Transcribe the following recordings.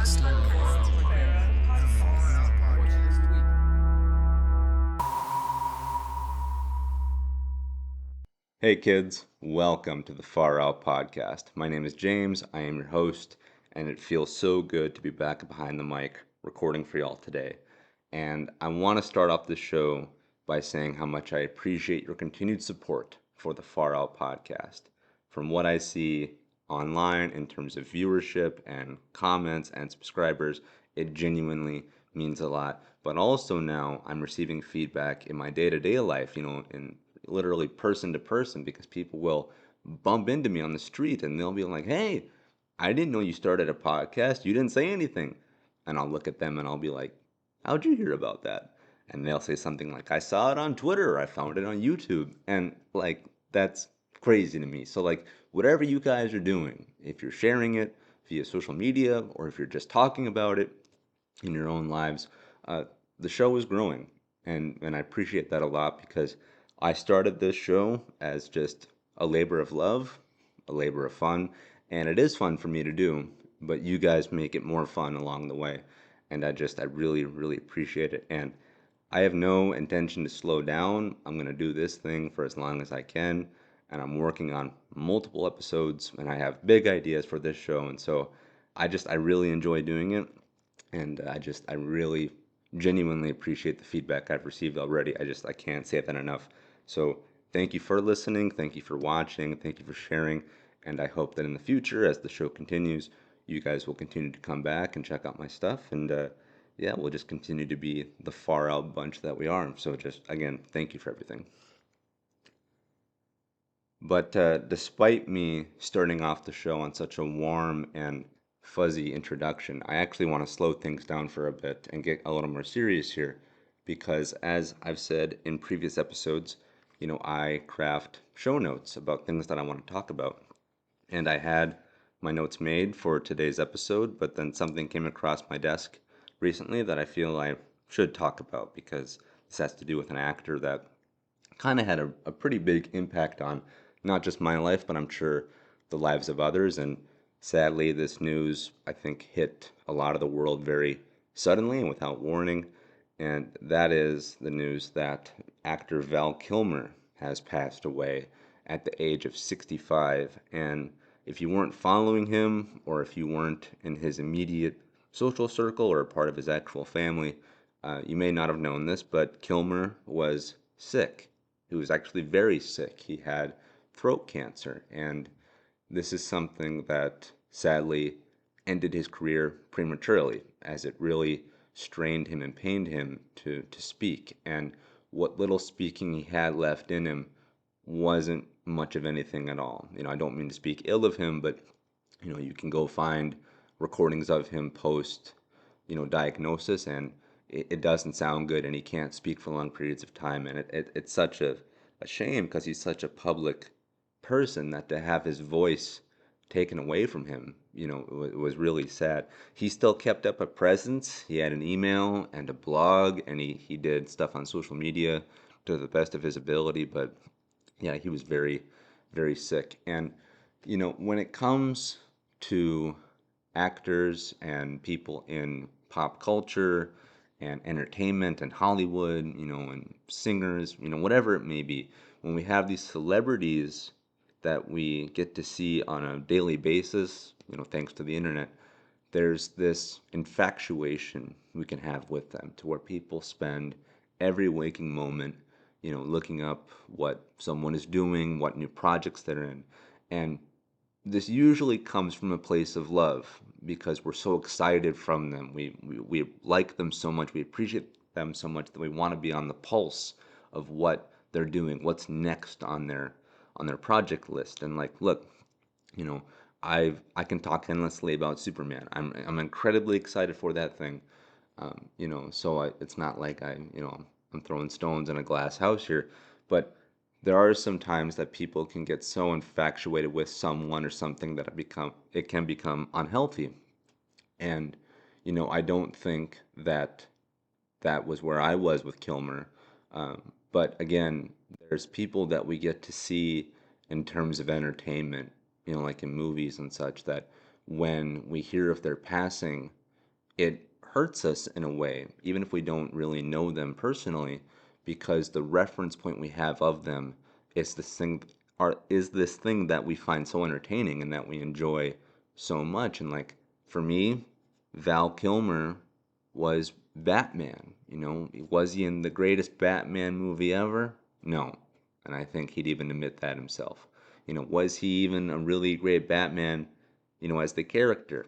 Hey kids, welcome to the Far Out Podcast. My name is James, I am your host, and it feels so good to be back behind the mic recording for y'all today. And I want to start off this show by saying how much I appreciate your continued support for the Far Out Podcast. From what I see online in terms of viewership and comments and subscribers, it genuinely means a lot. But also now I'm receiving feedback in my day-to-day life, in literally person to person, because people will bump into me on the street and they'll be like, "Hey, I didn't know you started a podcast. You didn't say anything." And I'll look at them and I'll be like, "How'd you hear about that?" And they'll say something like, "I saw it on Twitter, or I found it on YouTube." And like, that's crazy to me. So like, whatever you guys are doing, if you're sharing it via social media or if you're just talking about it in your own lives, uh, the show is growing. And I appreciate that a lot, because I started this show as just a labor of love, a labor of fun, and it is fun for me to do, but you guys make it more fun along the way. And I really, really appreciate it. And I have no intention to slow down. I'm going to do this thing for as long as I can. And I'm working on multiple episodes, and I have big ideas for this show. And so I really enjoy doing it. And I really genuinely appreciate the feedback I've received already. I can't say that enough. So thank you for listening. Thank you for watching. Thank you for sharing. And I hope that in the future, as the show continues, you guys will continue to come back and check out my stuff. And yeah, we'll just continue to be the far out bunch that we are. So just, again, thank you for everything. But despite me starting off the show on such a warm and fuzzy introduction, I actually want to slow things down for a bit and get a little more serious here, because as I've said in previous episodes, I craft show notes about things that I want to talk about. And I had my notes made for today's episode, but then something came across my desk recently that I feel I should talk about, because this has to do with an actor that kind of had a pretty big impact on not just my life, but I'm sure the lives of others. And sadly, this news, I think, hit a lot of the world very suddenly and without warning. And that is the news that actor Val Kilmer has passed away at the age of 65. And if you weren't following him, or if you weren't in his immediate social circle or a part of his actual family, you may not have known this, but Kilmer was sick. He was actually very sick. He had throat cancer, and this is something that sadly ended his career prematurely, as it really strained him and pained him to speak. And what little speaking he had left in him wasn't much of anything at all. I don't mean to speak ill of him, but you can go find recordings of him post diagnosis, and it doesn't sound good, and he can't speak for long periods of time. And it's such a shame, because he's such a public person, that to have his voice taken away from him, it was really sad. He still kept up a presence. He had an email and a blog, and he did stuff on social media to the best of his ability. But yeah, he was very, very sick. And, when it comes to actors and people in pop culture and entertainment and Hollywood, and singers, whatever it may be, when we have these celebrities that we get to see on a daily basis, thanks to the internet, there's this infatuation we can have with them, to where people spend every waking moment, looking up what someone is doing, what new projects they're in. And this usually comes from a place of love, because we're so excited from them. We like them so much, we appreciate them so much, that we want to be on the pulse of what they're doing, what's next on their project list. And like, look, you know, I can talk endlessly about Superman. I'm incredibly excited for that thing. So it's not like I'm throwing stones in a glass house here, but there are some times that people can get so infatuated with someone or something that it can become unhealthy. And I don't think that that was where I was with Kilmer. But again, there's people that we get to see in terms of entertainment, like in movies and such, that when we hear of their passing, it hurts us in a way, even if we don't really know them personally, because the reference point we have of them is this thing that we find so entertaining and that we enjoy so much. And like for me, Val Kilmer was Batman. Was he in the greatest Batman movie ever? No. And I think he'd even admit that himself. Was he even a really great Batman, as the character?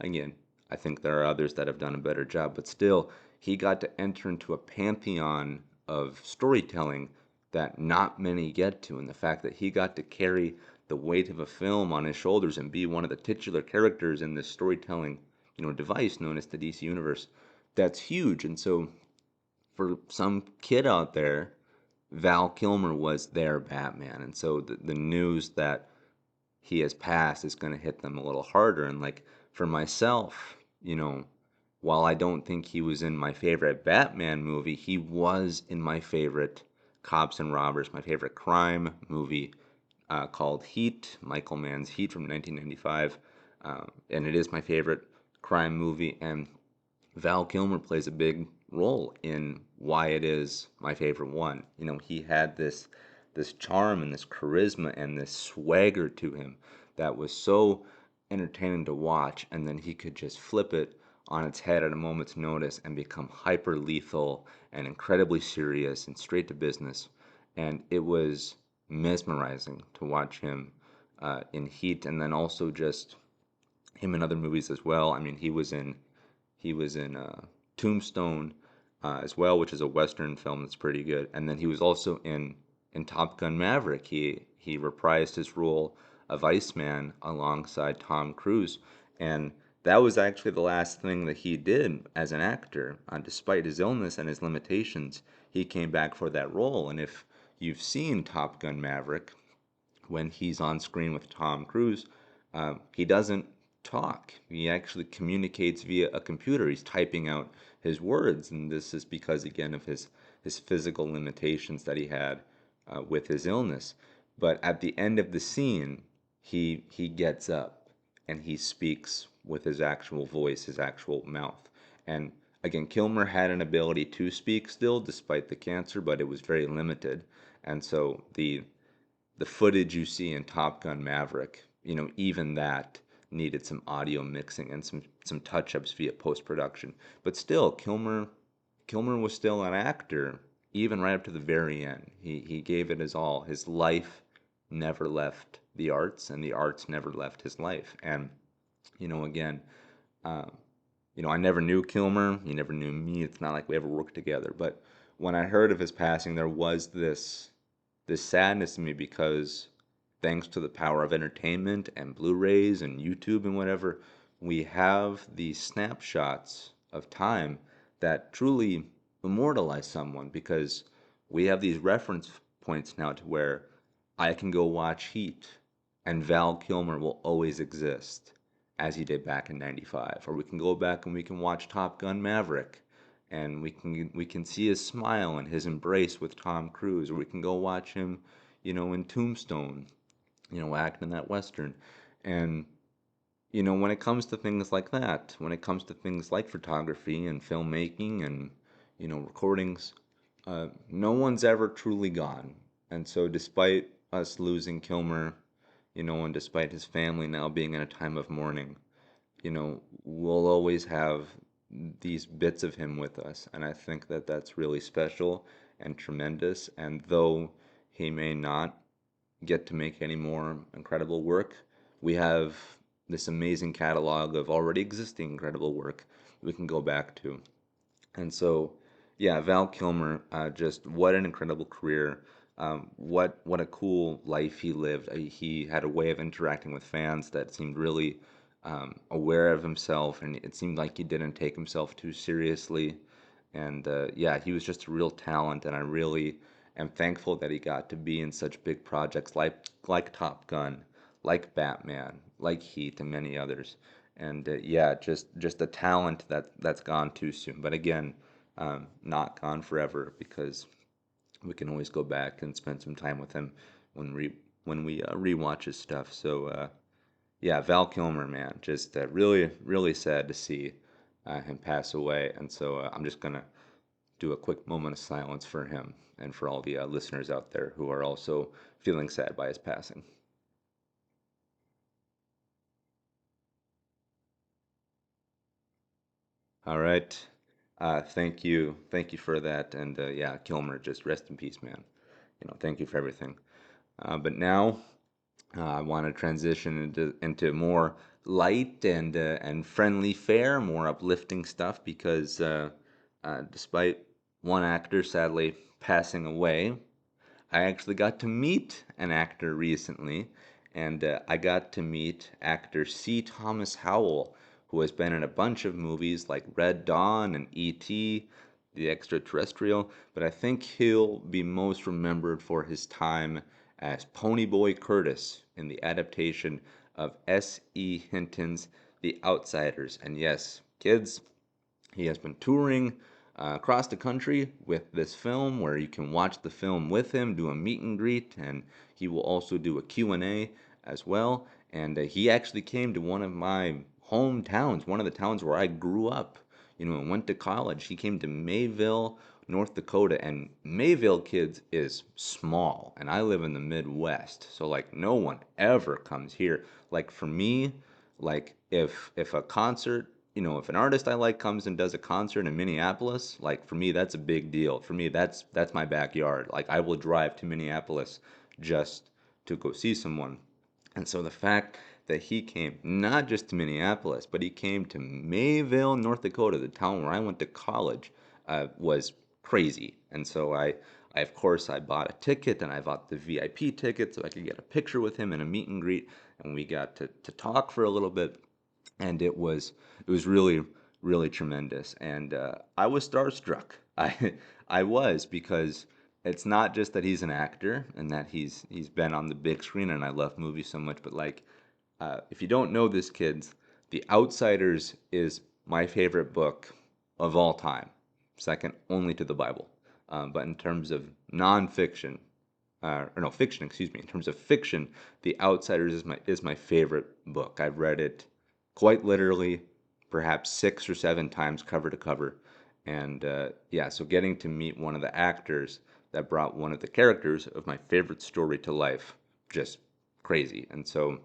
Again, I think there are others that have done a better job, but still, he got to enter into a pantheon of storytelling that not many get to. And the fact that he got to carry the weight of a film on his shoulders and be one of the titular characters in this storytelling, device known as the DC Universe, that's huge. And so, for some kid out there, Val Kilmer was their Batman. And so the news that he has passed is going to hit them a little harder. And like for myself, while I don't think he was in my favorite Batman movie, he was in my favorite Cops and Robbers, my favorite crime movie called Heat, Michael Mann's Heat from 1995. And it is my favorite crime movie. And Val Kilmer plays a big role in why it is my favorite one. He had this charm and this charisma and this swagger to him that was so entertaining to watch, and then he could just flip it on its head at a moment's notice and become hyper lethal and incredibly serious and straight to business. And it was mesmerizing to watch him in Heat, and then also just him in other movies as well. I mean, he was in Tombstone as well, which is a Western film that's pretty good. And then he was also in Top Gun Maverick. He reprised his role of Iceman alongside Tom Cruise, and that was actually the last thing that he did as an actor. Despite his illness and his limitations, he came back for that role. And if you've seen Top Gun Maverick, when he's on screen with Tom Cruise, he doesn't talk. He actually communicates via a computer. He's typing out his words, and this is because, again, of his physical limitations that he had with his illness. But at the end of the scene, he gets up and he speaks with his actual voice, his actual mouth. And again, Kilmer had an ability to speak still, despite the cancer, but it was very limited. And so the footage you see in Top Gun Maverick, even that needed some audio mixing and some touch-ups via post-production. But still, Kilmer was still an actor, even right up to the very end. He gave it his all. His life never left the arts, and the arts never left his life. And, again, uh, I never knew Kilmer. He never knew me. It's not like we ever worked together. But when I heard of his passing, there was this sadness to me because thanks to the power of entertainment and Blu-rays and YouTube and whatever, we have these snapshots of time that truly immortalize someone because we have these reference points now to where I can go watch Heat and Val Kilmer will always exist as he did back in 95. Or we can go back and we can watch Top Gun Maverick and we can see his smile and his embrace with Tom Cruise, or we can go watch him, in Tombstone, acting in that Western. And, when it comes to things like that, when it comes to things like photography and filmmaking and, recordings, no one's ever truly gone. And so despite us losing Kilmer, and despite his family now being in a time of mourning, we'll always have these bits of him with us. And I think that that's really special and tremendous. And though he may not get to make any more incredible work, we have this amazing catalog of already existing incredible work we can go back to. And so, yeah, Val Kilmer, just what an incredible career. What a cool life he lived. He had a way of interacting with fans that seemed really aware of himself, and it seemed like he didn't take himself too seriously. And yeah, he was just a real talent, and I really am thankful that he got to be in such big projects like Top Gun, like Batman, like Heat, and many others. And yeah, just a talent that's gone too soon. But again, not gone forever because we can always go back and spend some time with him when we rewatch his stuff. So yeah, Val Kilmer, man, just really really sad to see. him pass away. And so I'm just going to do a quick moment of silence for him and for all the listeners out there who are also feeling sad by his passing. All right. Thank you for that. And yeah, Kilmer, just rest in peace, man. Thank you for everything. But now I want to transition into more light and friendly fare, more uplifting stuff because despite one actor sadly passing away, I actually got to meet an actor recently, and I got to meet actor C. Thomas Howell, who has been in a bunch of movies like Red Dawn and E.T., The Extraterrestrial, but I think he'll be most remembered for his time as Ponyboy Curtis in the adaptation of S.E. Hinton's The Outsiders. And yes, kids, he has been touring across the country with this film where you can watch the film with him, do a meet and greet, and he will also do a Q&A as well. And he actually came to one of my hometowns, one of the towns where I grew up, and went to college. He came to Mayville, North Dakota, and Mayville, kids, is small, and I live in the Midwest, so like no one ever comes here. Like for me, like if a concert, if an artist I like comes and does a concert in Minneapolis, like for me that's a big deal. For me that's my backyard. Like I will drive to Minneapolis just to go see someone. And so the fact that he came not just to Minneapolis, but he came to Mayville, North Dakota, the town where I went to college, was crazy. And so I of course I bought a ticket and I bought the VIP ticket so I could get a picture with him and a meet and greet, and we got to talk for a little bit, and it was really tremendous, and I was starstruck. I was, because it's not just that he's an actor and that he's been on the big screen, and I love movies so much, but like if you don't know this, kids, The Outsiders is my favorite book of all time, second only to the Bible. But in terms of nonfiction, or no fiction, excuse me. In terms of fiction, The Outsiders is my favorite book. I've read it quite literally, perhaps 6 or 7 times, cover to cover, and yeah. So getting to meet one of the actors that brought one of the characters of my favorite story to life, just crazy. And so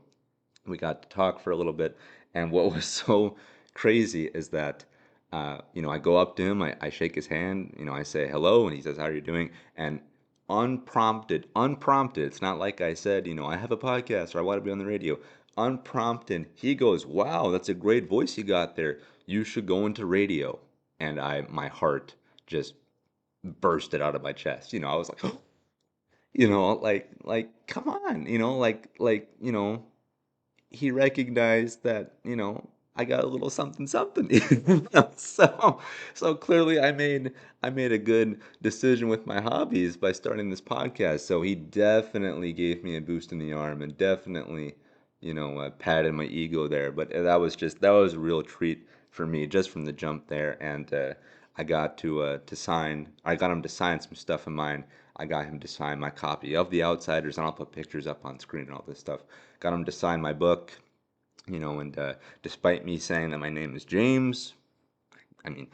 we got to talk for a little bit, and what was so crazy is that I go up to him, I shake his hand, I say hello, and he says, "How are you doing?" And unprompted, it's not like I said, I have a podcast or I want to be on the radio. Unprompted, he goes, "Wow, that's a great voice you got there. You should go into radio." And my heart just bursted out of my chest. I was like, like, come on, he recognized that, I got a little something something. So clearly I made a good decision with my hobbies by starting this podcast. So he definitely gave me a boost in the arm and definitely, patted my ego there. But that was a real treat for me just from the jump there. And I got him to sign some stuff of mine. I got him to sign my copy of The Outsiders, and I'll put pictures up on screen and all this stuff. Got him to sign my book, and despite me saying that my name is James, I mean,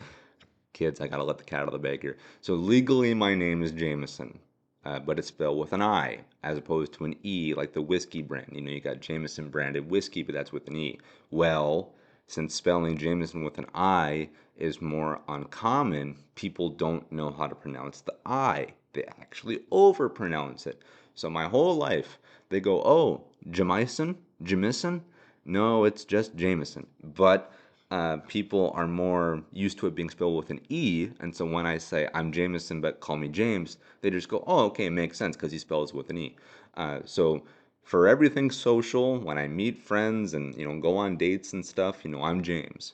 kids, I gotta let the cat out of the bag here. So legally, my name is Jameson, but it's spelled with an I as opposed to an E, like the whiskey brand. You got Jameson branded whiskey, but that's with an E. Well, since spelling Jameson with an I is more uncommon, people don't know how to pronounce the I. They actually overpronounce it. So my whole life, they go, "Oh, Jamison? Jamison?" No, it's just Jameson. But people are more used to it being spelled with an E, and so when I say I'm Jameson but call me James, they just go, "Oh, okay, it makes sense because he spells with an E." So for everything social, when I meet friends and go on dates and stuff, I'm James.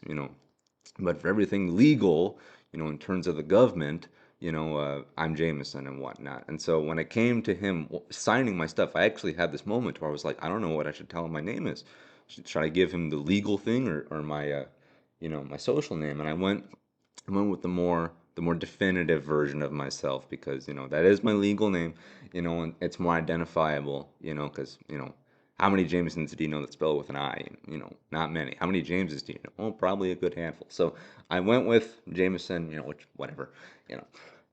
But for everything legal, in terms of the government, I'm Jameson and whatnot. And so when it came to him signing my stuff, I actually had this moment where I was like, I don't know what I should tell him my name is. Should I give him the legal thing or my, my social name? And I went with the more definitive version of myself because that is my legal name, and it's more identifiable, because how many Jamesons do you know that spell with an I? Not many. How many Jameses do you know? Well, probably a good handful. So I went with Jameson, which whatever, you know.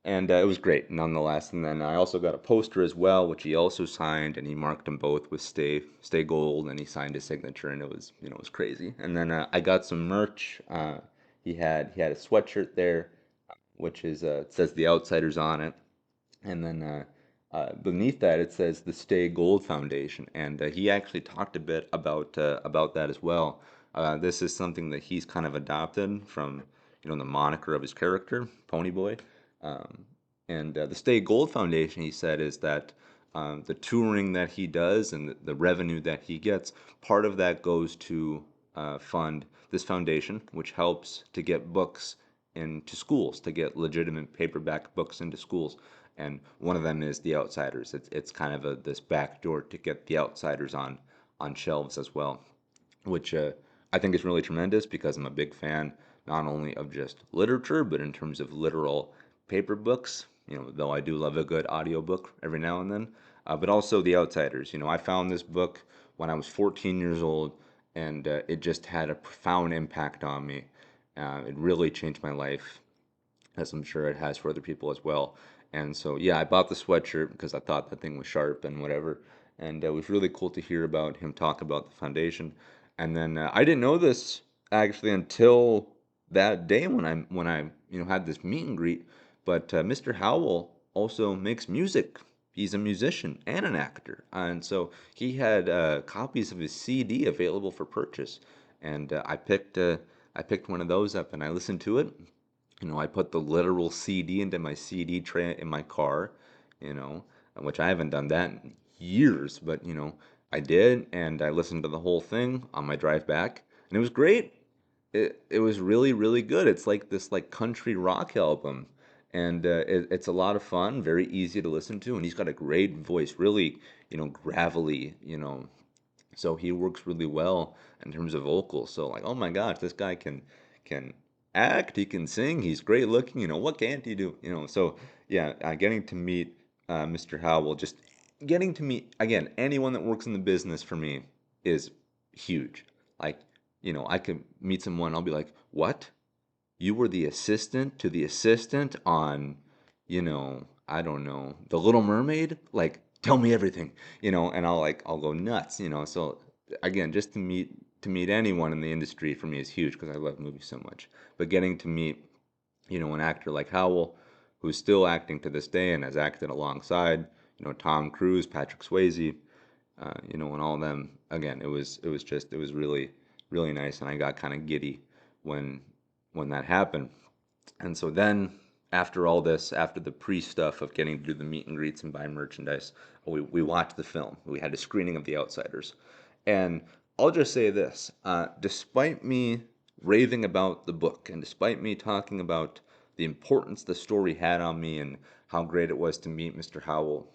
And it was great nonetheless. And then I also got a poster as well, which he also signed, and he marked them both with Stay Gold, and he signed his signature, and it was crazy. And then I got some merch. He had a sweatshirt there, which is it says The Outsiders on it, and then beneath that it says the Stay Gold Foundation, and he actually talked a bit about that as well. This is something that he's kind of adopted from the moniker of his character, Ponyboy. Um, and the Stay Gold Foundation, he said, is that the touring that he does and the revenue that he gets, part of that goes to fund this foundation, which helps to get books into schools, to get legitimate paperback books into schools. And one of them is The Outsiders. It's kind of this back door to get The Outsiders on shelves as well, which I think is really tremendous because I'm a big fan not only of just literature, but in terms of literal paper books. Though I do love a good audiobook every now and then, but also The Outsiders. I found this book when I was 14 years old, and it just had a profound impact on me. It really changed my life, as I'm sure it has for other people as well. And so, yeah, I bought the sweatshirt because I thought that thing was sharp and whatever. And it was really cool to hear about him talk about the foundation. And then I didn't know this actually until that day when I had this meet and greet. But Mr. Howell also makes music. He's a musician and an actor, and so he had copies of his CD available for purchase. And I picked one of those up and I listened to it. I put the literal CD into my CD tray in my car, you know, which I haven't done that in years, but I did, and I listened to the whole thing on my drive back, and it was great. It was really really good. It's like this like country rock album, and it's a lot of fun, very easy to listen to, and he's got a great voice, really gravelly, so he works really well in terms of vocals. So like, oh my gosh, this guy can act, he can sing, he's great looking. What can't he do? So yeah, getting to meet Mr. Howell, just getting to meet again anyone that works in the business for me is huge. Like, I could meet someone, I'll be like, what? You were the assistant to the assistant on, I don't know, The Little Mermaid? Like, tell me everything, and I'll go nuts, So again, just to meet anyone in the industry for me is huge because I love movies so much. But getting to meet, an actor like Howell, who's still acting to this day and has acted alongside, Tom Cruise, Patrick Swayze, and all of them. Again, it was really, really nice, and I got kind of giddy when that happened. And so then, after all this, after the pre stuff of getting to do the meet and greets and buy merchandise, we watched the film. We had a screening of The Outsiders. And I'll just say this, despite me raving about the book and despite me talking about the importance the story had on me and how great it was to meet Mr. Howell,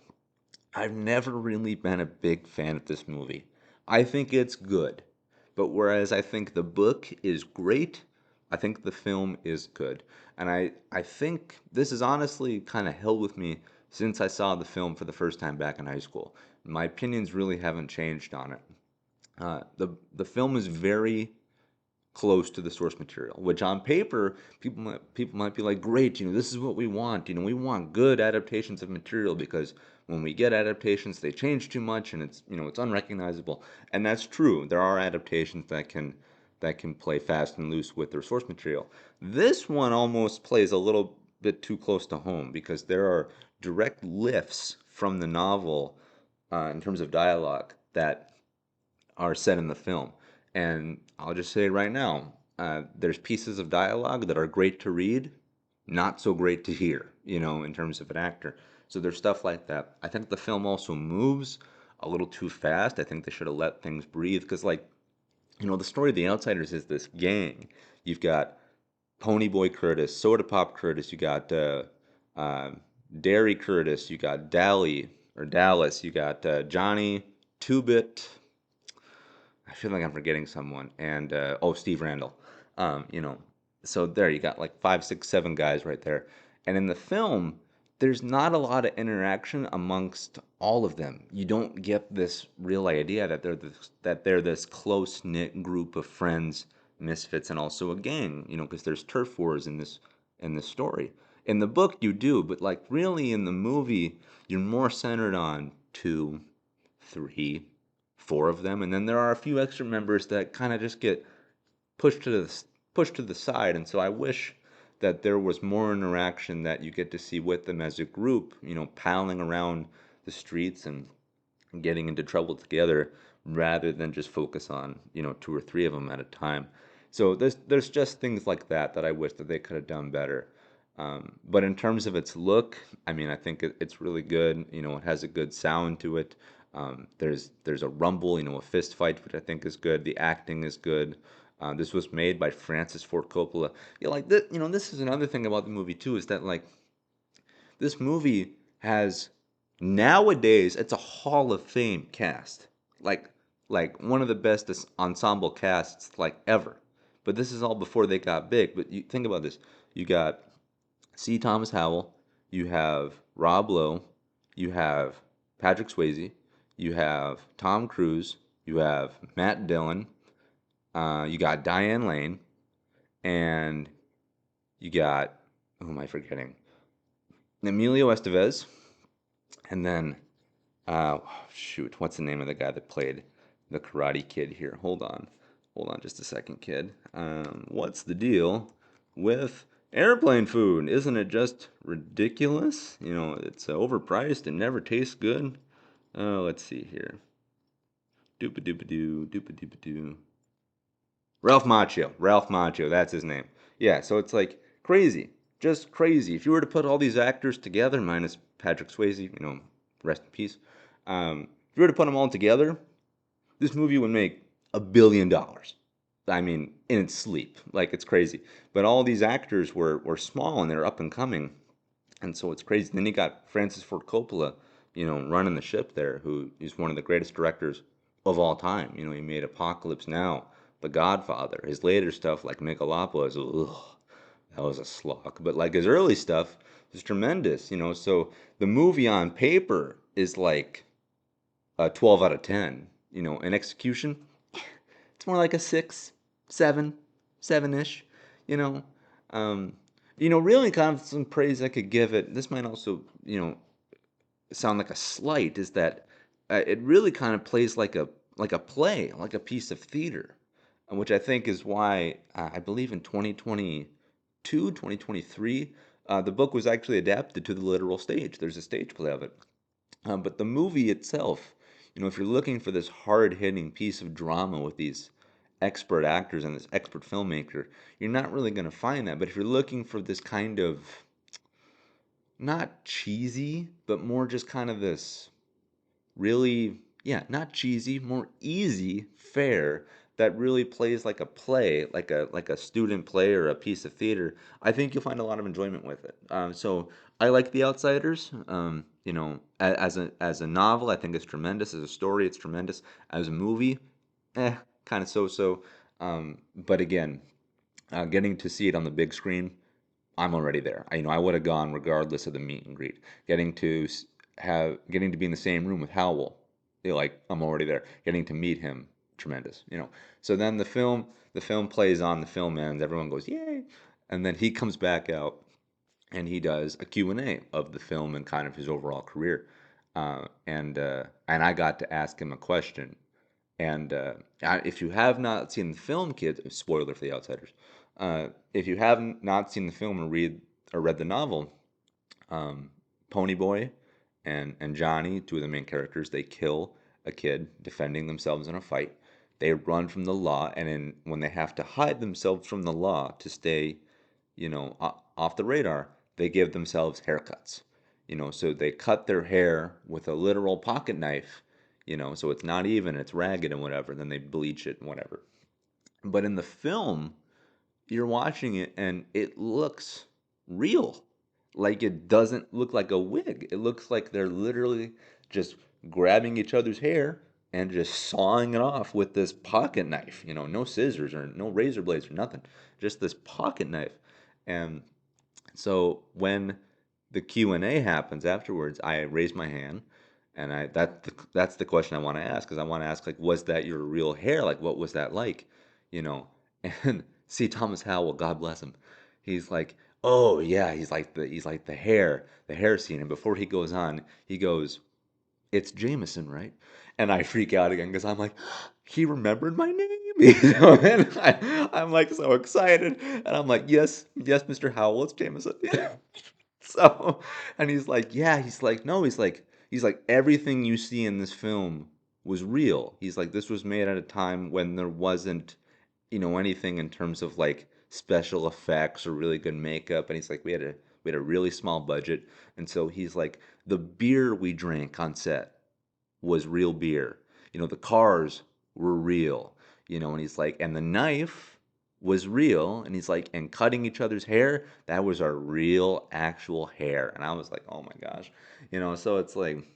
I've never really been a big fan of this movie. I think it's good, but whereas I think the book is great, I think the film is good. And I think this has honestly kind of held with me since I saw the film for the first time back in high school. My opinions really haven't changed on it. The film is very close to the source material, which on paper people might be like, great, this is what we want. We want good adaptations of material because when we get adaptations, they change too much and it's unrecognizable. And that's true. There are adaptations that can play fast and loose with their source material. This one almost plays a little bit too close to home because there are direct lifts from the novel in terms of dialogue that are said in the film. And I'll just say right now, there's pieces of dialogue that are great to read, not so great to hear, in terms of an actor. So there's stuff like that. I think the film also moves a little too fast. I think they should have let things breathe because, like, the story of The Outsiders is this gang. You've got Ponyboy Curtis, Soda Pop Curtis, you got uh, Dairy Curtis, you got Dally or Dallas, you got Johnny Two Bit. I feel like I'm forgetting someone. And Steve Randall. Um, you know, so there you got like five, six, seven guys right there. And in the film, there's not a lot of interaction amongst all of them. You don't get this real idea that they're this close knit group of friends, misfits, and also a gang. Because there's turf wars in this story. In the book, you do, but like really in the movie, you're more centered on two, three, four of them, and then there are a few extra members that kind of just get pushed to the side. And so I wish that there was more interaction that you get to see with them as a group, palling around the streets and getting into trouble together, rather than just focus on two or three of them at a time. So there's just things like that I wish that they could have done better. But in terms of its look, I mean, I think it's really good. It has a good sound to it. There's a rumble, a fist fight, which I think is good. The acting is good. This was made by Francis Ford Coppola. This is another thing about the movie too, is that like this movie has, nowadays, it's a Hall of Fame cast, like like one of the best ensemble casts like ever. But this is all before they got big. But you think about this: you got C. Thomas Howell, you have Rob Lowe, you have Patrick Swayze, you have Tom Cruise, you have Matt Dillon, you got Diane Lane, and you got, who am I forgetting? Emilio Estevez, and then shoot, what's the name of the guy that played the Karate Kid here? Hold on, just a second, kid. What's the deal with airplane food? Isn't it just ridiculous? It's overpriced and never tastes good. Let's see here. Doopa doopa doo, doopa doopa doo. Ralph Macchio, that's his name. Yeah, so it's like crazy, just crazy. If you were to put all these actors together, minus Patrick Swayze, rest in peace. If you were to put them all together, this movie would make $1 billion. I mean, in its sleep, like it's crazy. But all these actors were small and they're up and coming, and so it's crazy. Then you got Francis Ford Coppola, running the ship there, who is one of the greatest directors of all time. He made Apocalypse Now, The Godfather. His later stuff, like Megalopolis, ugh, that was a slog. But like his early stuff is tremendous. So the movie on paper is like a 12 out of 10. In execution, it's more like a 6, 7, 7-ish. You know, um, really kind of some praise I could give it. This might also, sound like a slight, is that it really kind of plays like a play, like a piece of theater, which I think is why I believe in 2022, 2023, the book was actually adapted to the literal stage. There's a stage play of it. But the movie itself, if you're looking for this hard-hitting piece of drama with these expert actors and this expert filmmaker, you're not really going to find that. But if you're looking for this kind of, not cheesy, but more just kind of this really, yeah, not cheesy, more easy fare that really plays like a play, like a student play or a piece of theater, I think you'll find a lot of enjoyment with it. So I like The Outsiders. As a novel, I think it's tremendous. As a story, it's tremendous. As a movie, kind of so. But again, getting to see it on the big screen, I'm already there. I would have gone regardless of the meet and greet. Getting to be in the same room with Howell, like I'm already there. Getting to meet him, tremendous. So then the film plays on, the film ends, everyone goes yay, and then he comes back out and he does a Q&A of the film and kind of his overall career. And I got to ask him a question. And if you have not seen the film, kids, spoiler for The Outsiders. If you have not seen the film or read the novel, um, Ponyboy and Johnny, two of the main characters, they kill a kid defending themselves in a fight. They run from the law, and when they have to hide themselves from the law to stay, off the radar, they give themselves haircuts. So they cut their hair with a literal pocket knife. So it's not even, it's ragged and whatever. Then they bleach it and whatever. But in the film, you're watching it and it looks real. Like it doesn't look like a wig. It looks like they're literally just grabbing each other's hair and just sawing it off with this pocket knife. No scissors or no razor blades or nothing. Just this pocket knife. And so when the Q&A happens afterwards, I raise my hand, and that's the question I want to ask, because I want to ask, like, was that your real hair? Like, what was that like? You know? And see, Thomas Howell, God bless him, he's like, oh yeah, he's like the hair scene. And before he goes on, he goes, it's Jameson, right? And I freak out again because I'm like, he remembered my name, and I'm like so excited, and I'm like, yes, yes, Mr. Howell, it's Jameson. So, and he's like, yeah, he's like, no, he's like, everything you see in this film was real. He's like, this was made at a time when there wasn't, anything in terms of like special effects or really good makeup. And he's like, we had a really small budget. And so he's like, the beer we drank on set was real beer. The cars were real, and he's like, and the knife was real. And he's like, and cutting each other's hair, that was our real actual hair. And I was like, oh my gosh, so it's like,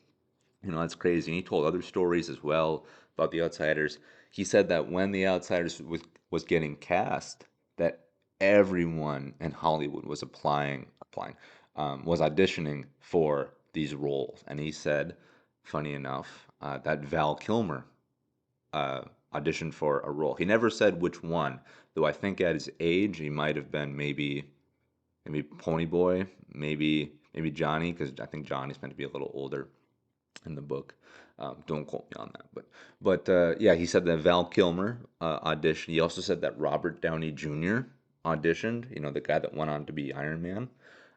that's crazy. And he told other stories as well about the Outsiders. He said that when the Outsiders was getting cast, that everyone in Hollywood was was auditioning for these roles. And he said, funny enough, that Val Kilmer uh, auditioned for a role. He never said which one, though I think at his age he might have been maybe Ponyboy, maybe Johnny, because I think Johnny's meant to be a little older in the book. Don't quote me on that, but yeah, he said that Val Kilmer auditioned. He also said that Robert Downey Jr. auditioned. The guy that went on to be Iron Man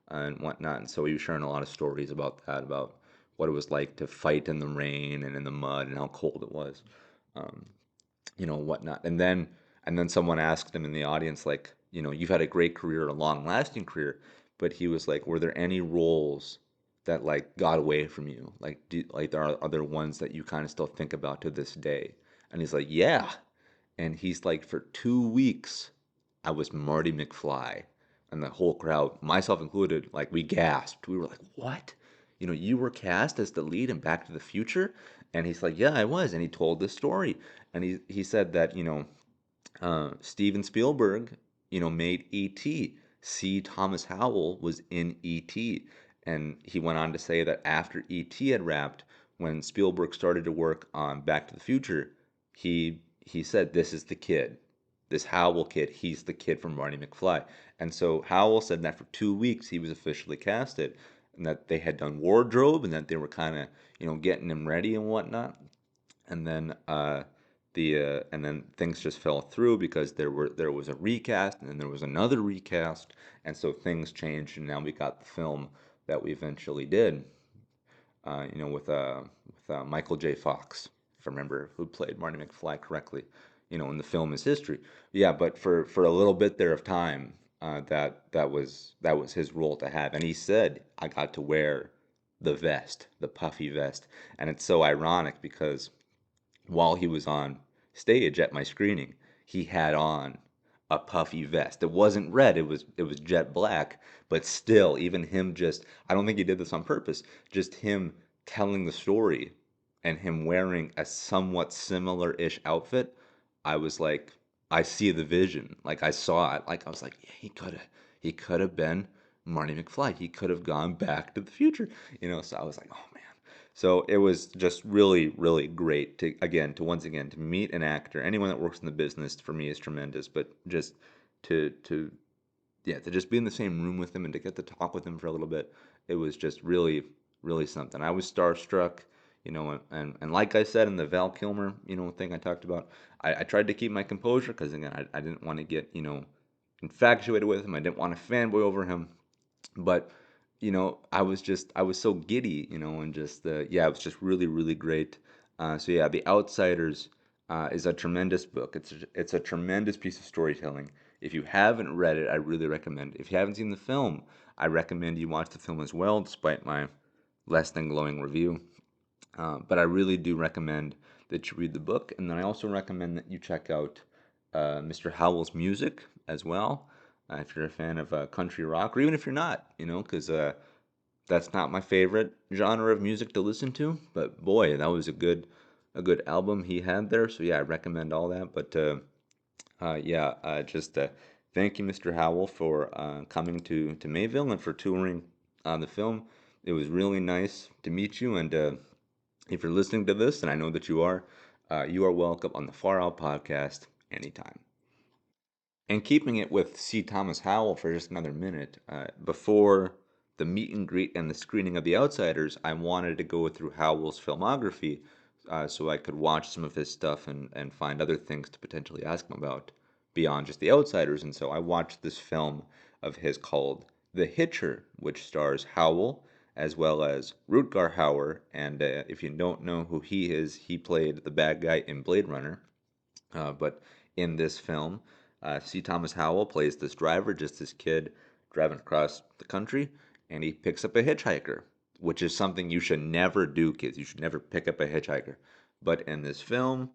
and whatnot. And so he was sharing a lot of stories about that, about what it was like to fight in the rain and in the mud and how cold it was, um, whatnot. And then someone asked him in the audience, like, you've had a great career, a long-lasting career, but he was like, were there any roles that like got away from you? Like, like are there ones that you kind of still think about to this day? And he's like, yeah. And he's like, for 2 weeks, I was Marty McFly. And the whole crowd, myself included, like we gasped. We were like, what? You were cast as the lead in Back to the Future? And he's like, yeah, I was. And he told this story. And he said that, Steven Spielberg, made E.T. C. Thomas Howell was in E.T. And he went on to say that after E.T. had wrapped, when Spielberg started to work on Back to the Future, he said, this is the kid. This Howell kid, he's the kid from Marty McFly. And so Howell said that for 2 weeks he was officially casted, and that they had done wardrobe, and that they were kind of, getting him ready and whatnot. And then and then things just fell through because there was a recast, and then there was another recast, and so things changed, and now we got the film that we eventually did, with Michael J. Fox, if I remember who played Marty McFly correctly, in the film is history. Yeah, but for a little bit there of time, that was his role to have, and he said I got to wear the vest, the puffy vest, and it's so ironic because while he was on stage at my screening, he had on a puffy vest. It wasn't red, it was jet black, but still, even him just I don't think he did this on purpose, just him telling the story and him wearing a somewhat similar-ish outfit, I was like, I see the vision. Like I saw it. Like I was like, yeah, he could have been Marty McFly. He could have gone back to the future. So I was like, oh man. So it was just really, really great to once again to meet an actor. Anyone that works in the business for me is tremendous, but just to yeah, to just be in the same room with him and to get to talk with him for a little bit, it was just really, really something. I was starstruck, and like I said in the Val Kilmer, thing I talked about, I tried to keep my composure because again, I didn't want to get, infatuated with him. I didn't want to fanboy over him, but I was so giddy, and just yeah, it was just really, really great. So yeah, The Outsiders is a tremendous book. It's a tremendous piece of storytelling. If you haven't read it, I really recommend it. If you haven't seen the film, I recommend you watch the film as well, despite my less than glowing review. But I really do recommend that you read the book, and then I also recommend that you check out Mr. Howell's music as well. If you're a fan of country rock, or even if you're not, because that's not my favorite genre of music to listen to. But boy, that was a good album he had there. So yeah, I recommend all that. But yeah, just thank you, Mr. Howell, for coming to Mayville and for touring on the film. It was really nice to meet you, and if you're listening to this, and I know that you are welcome on the Far Out podcast anytime. And keeping it with C. Thomas Howell for just another minute, before the meet and greet and the screening of The Outsiders, I wanted to go through Howell's filmography so I could watch some of his stuff and find other things to potentially ask him about beyond just The Outsiders. And so I watched this film of his called The Hitcher, which stars Howell as well as Rutger Hauer. And if you don't know who he is, he played the bad guy in Blade Runner. But in this film, C. Thomas Howell plays this driver, just this kid driving across the country, and he picks up a hitchhiker, which is something you should never do, kids. You should never pick up a hitchhiker. But in this film,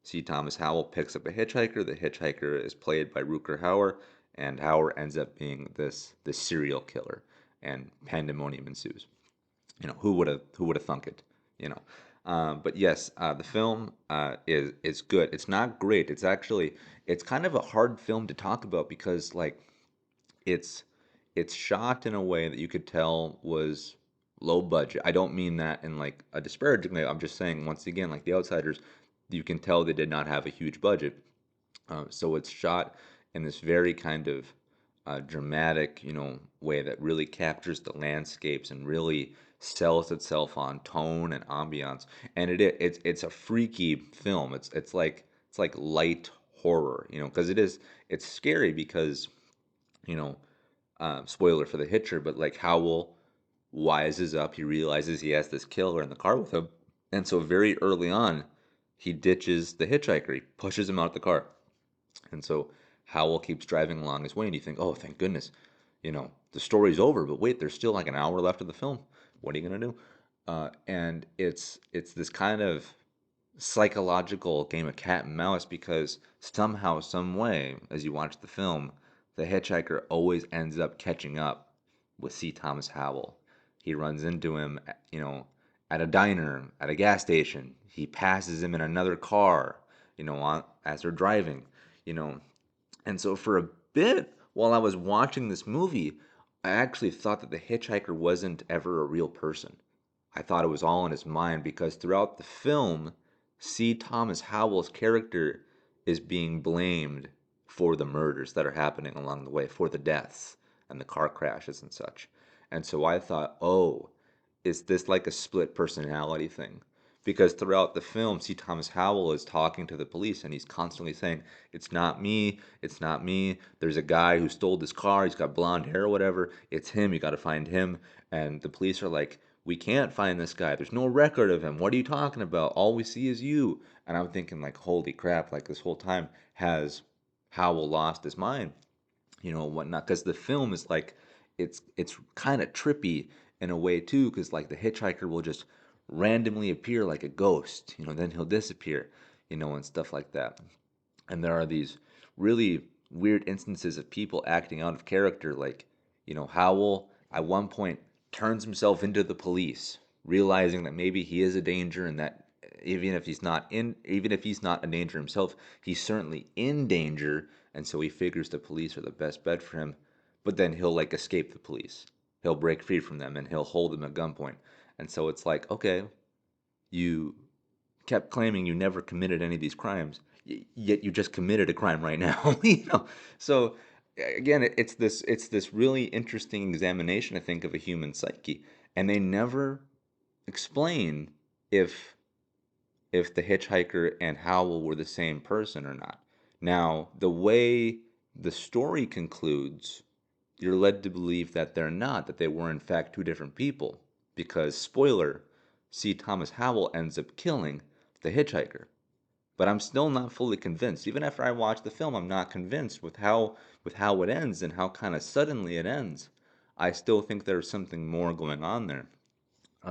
C. Thomas Howell picks up a hitchhiker. The hitchhiker is played by Rutger Hauer, and Hauer ends up being this serial killer, and pandemonium ensues. Who would have thunk it? You know. But yes, the film is good. It's not great. It's kind of a hard film to talk about because like it's it's shot in a way that you could tell was low budget. I don't mean that in like a disparaging way. I'm just saying once again, like The Outsiders, you can tell they did not have a huge budget. So it's shot in this very kind of dramatic, way that really captures the landscapes and really sells itself on tone and ambiance. And it's a freaky film. It's like light horror, because it's scary because you know spoiler for the Hitcher, but like Howell wises up. He realizes he has this killer in the car with him, and so very early on, he ditches the hitchhiker. He pushes him out the car. And so Howell keeps driving along his way, and you think, oh, thank goodness, the story's over. But wait, there's still like an hour left of the film. What are you gonna do? And it's this kind of psychological game of cat and mouse because somehow, some way, as you watch the film, the hitchhiker always ends up catching up with C. Thomas Howell. He runs into him, at a diner, at a gas station. He passes him in another car, as they're driving, you know. And so for a bit, while I was watching this movie, I actually thought that the hitchhiker wasn't ever a real person. I thought it was all in his mind because throughout the film, C. Thomas Howell's character is being blamed for the murders that are happening along the way, for the deaths and the car crashes and such. And so I thought, oh, is this like a split personality thing? Because throughout the film, C. Thomas Howell is talking to the police and he's constantly saying, it's not me, it's not me. There's a guy who stole this car, he's got blonde hair or whatever. It's him, you got to find him. And the police are like, we can't find this guy. There's no record of him. What are you talking about? All we see is you. And I'm thinking, like, holy crap, like this whole time has Howell lost his mind, whatnot. Because the film is like, it's kind of trippy in a way too, because like the hitchhiker will just randomly appear like a ghost, then he'll disappear, and stuff like that. And there are these really weird instances of people acting out of character, like, Howell at one point turns himself into the police, realizing that maybe he is a danger and that even if he's not a danger himself, he's certainly in danger, and so he figures the police are the best bet for him. But then he'll like escape the police. He'll break free from them and he'll hold them at gunpoint. And so it's like, okay, you kept claiming you never committed any of these crimes, yet you just committed a crime right now. So again, it's this really interesting examination, I think, of a human psyche, and they never explain if the hitchhiker and Howell were the same person or not. Now, the way the story concludes, you're led to believe that they're not, that they were in fact two different people, because spoiler, C. Thomas Howell ends up killing the hitchhiker. But I'm still not fully convinced. Even after I watch the film, I'm not convinced with how it ends and how kind of suddenly it ends. I still think there's something more going on there.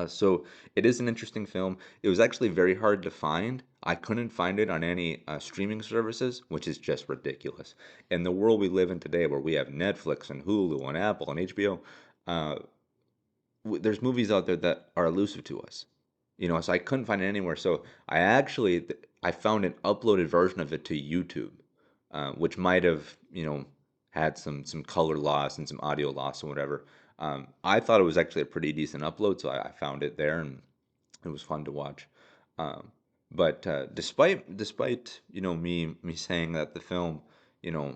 So it is an interesting film. It was actually very hard to find. I couldn't find it on any streaming services, which is just ridiculous. In the world we live in today, where we have Netflix and Hulu and Apple and HBO, uh, there's movies out there that are elusive to us. So I couldn't find it anywhere. So I found an uploaded version of it to YouTube, which might have had some color loss and some audio loss and whatever. I thought it was actually a pretty decent upload, so I found it there, and it was fun to watch. Um, but despite me saying that the film you know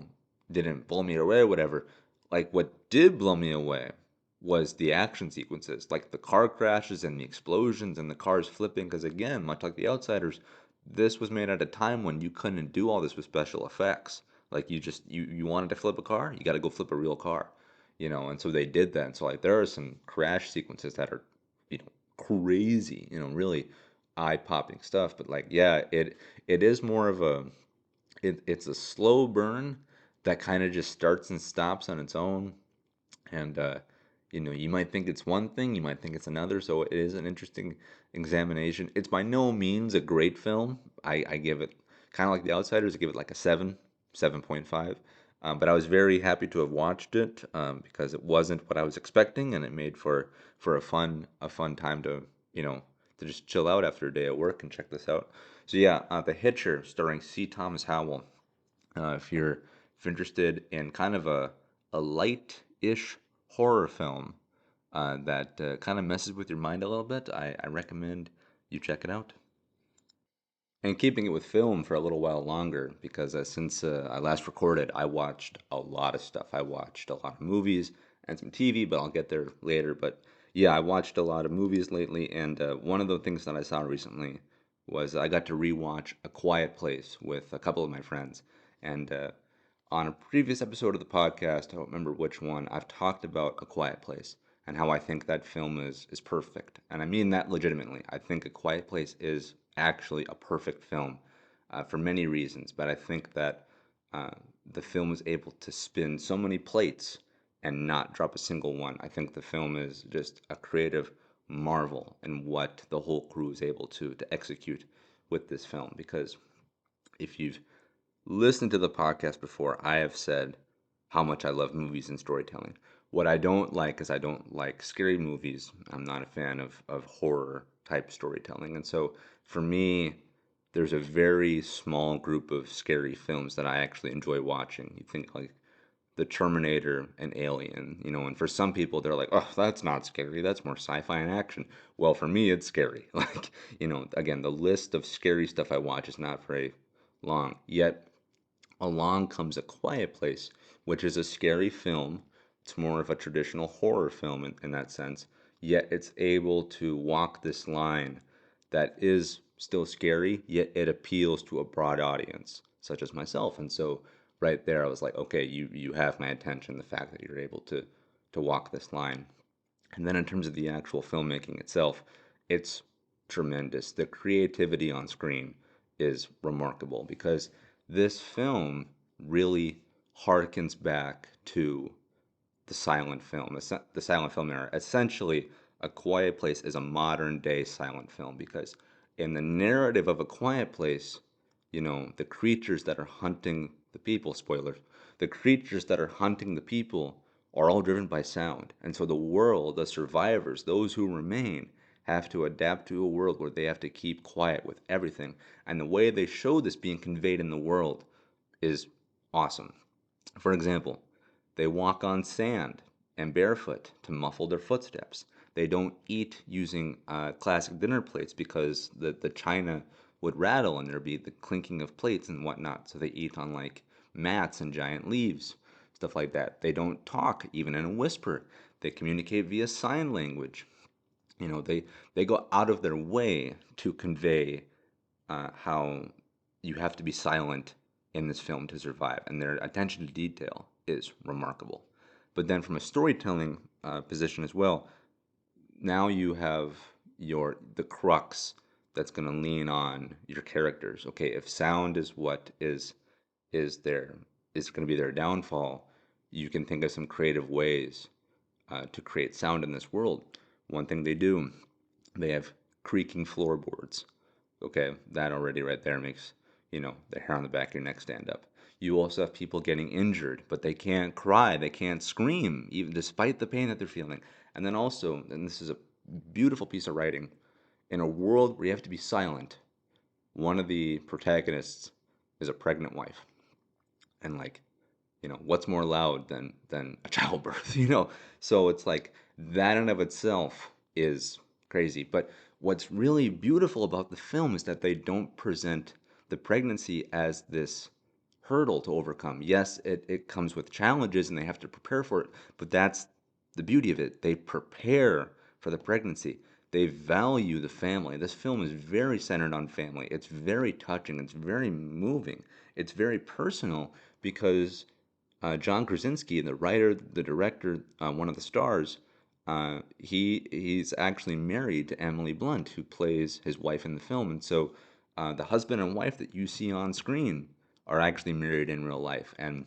didn't blow me away or whatever, like what did blow me away was the action sequences, like the car crashes and the explosions and the cars flipping. Because again, much like The Outsiders, this was made at a time when you couldn't do all this with special effects. Like you wanted to flip a car, you got to go flip a real car, and so they did that. And so like there are some crash sequences that are you know crazy, really eye-popping stuff. But like, yeah, it is more of it's a slow burn that kind of just starts and stops on its own. And you might think it's one thing, you might think it's another. So it is an interesting examination. It's by no means a great film. I give it kind of like The Outsiders. I give it like a 7.5. But I was very happy to have watched it because it wasn't what I was expecting, and it made for a fun time to just chill out after a day at work and check this out. So yeah, The Hitcher, starring C. Thomas Howell. If you're interested in kind of a light-ish horror film that kind of messes with your mind a little bit, I recommend you check it out. And keeping it with film for a little while longer, because since I last recorded, I watched a lot of stuff. I watched a lot of movies and some TV, but I'll get there later. But yeah, I watched a lot of movies lately, and one of the things that I saw recently was I got to rewatch A Quiet Place with a couple of my friends. And on a previous episode of the podcast, I don't remember which one, I've talked about A Quiet Place and how I think that film is perfect. And I mean that legitimately. I think A Quiet Place is actually a perfect film for many reasons, but I think that uh, the film is able to spin so many plates and not drop a single one. I think the film is just a creative marvel in what the whole crew is able to execute with this film. Because if you've listened to the podcast before, I have said how much I love movies and storytelling. What I don't like is I don't like scary movies. I'm not a fan of horror type storytelling. And so for me, there's a very small group of scary films that I actually enjoy watching. You think like The Terminator and Alien, and for some people they're like, oh, that's not scary. That's more sci-fi and action. Well, for me, it's scary. Like, again, the list of scary stuff I watch is not very long. Yet along comes A Quiet Place, which is a scary film. It's more of a traditional horror film in that sense, yet it's able to walk this line that is still scary, yet it appeals to a broad audience, such as myself. And so right there, I was like, okay, you have my attention, the fact that you're able to walk this line. And then in terms of the actual filmmaking itself, it's tremendous. The creativity on screen is remarkable because this film really harkens back to the silent film, the silent film era. Essentially, A Quiet Place is a modern day silent film because in the narrative of A Quiet Place, the creatures that are hunting the people, spoilers, the creatures that are hunting the people are all driven by sound. And so the world, the survivors, those who remain, have to adapt to a world where they have to keep quiet with everything. And the way they show this being conveyed in the world is awesome. For example, they walk on sand and barefoot to muffle their footsteps. They don't eat using classic dinner plates because the china would rattle and there'd be the clinking of plates and whatnot. So they eat on like mats and giant leaves, stuff like that. They don't talk even in a whisper. They communicate via sign language. They go out of their way to convey how you have to be silent in this film to survive, and their attention to detail is remarkable. But then, from a storytelling position as well, now you have the crux that's going to lean on your characters. Okay, if sound is what is their is going to be their downfall, you can think of some creative ways to create sound in this world. One thing they do, they have creaking floorboards. Okay, that already right there makes, the hair on the back of your neck stand up. You also have people getting injured, but they can't cry, they can't scream, even despite the pain that they're feeling. And then also, and this is a beautiful piece of writing, in a world where you have to be silent, one of the protagonists is a pregnant wife. And like What's more loud than a childbirth? So it's like that in of itself is crazy. But what's really beautiful about the film is that they don't present the pregnancy as this hurdle to overcome. Yes, it comes with challenges and they have to prepare for it, but that's the beauty of it. They prepare for the pregnancy. They value the family. This film is very centered on family. It's very touching. It's very moving. It's very personal because John Krasinski, the writer, the director, one of the stars, he's actually married to Emily Blunt, who plays his wife in the film, and so the husband and wife that you see on screen are actually married in real life, and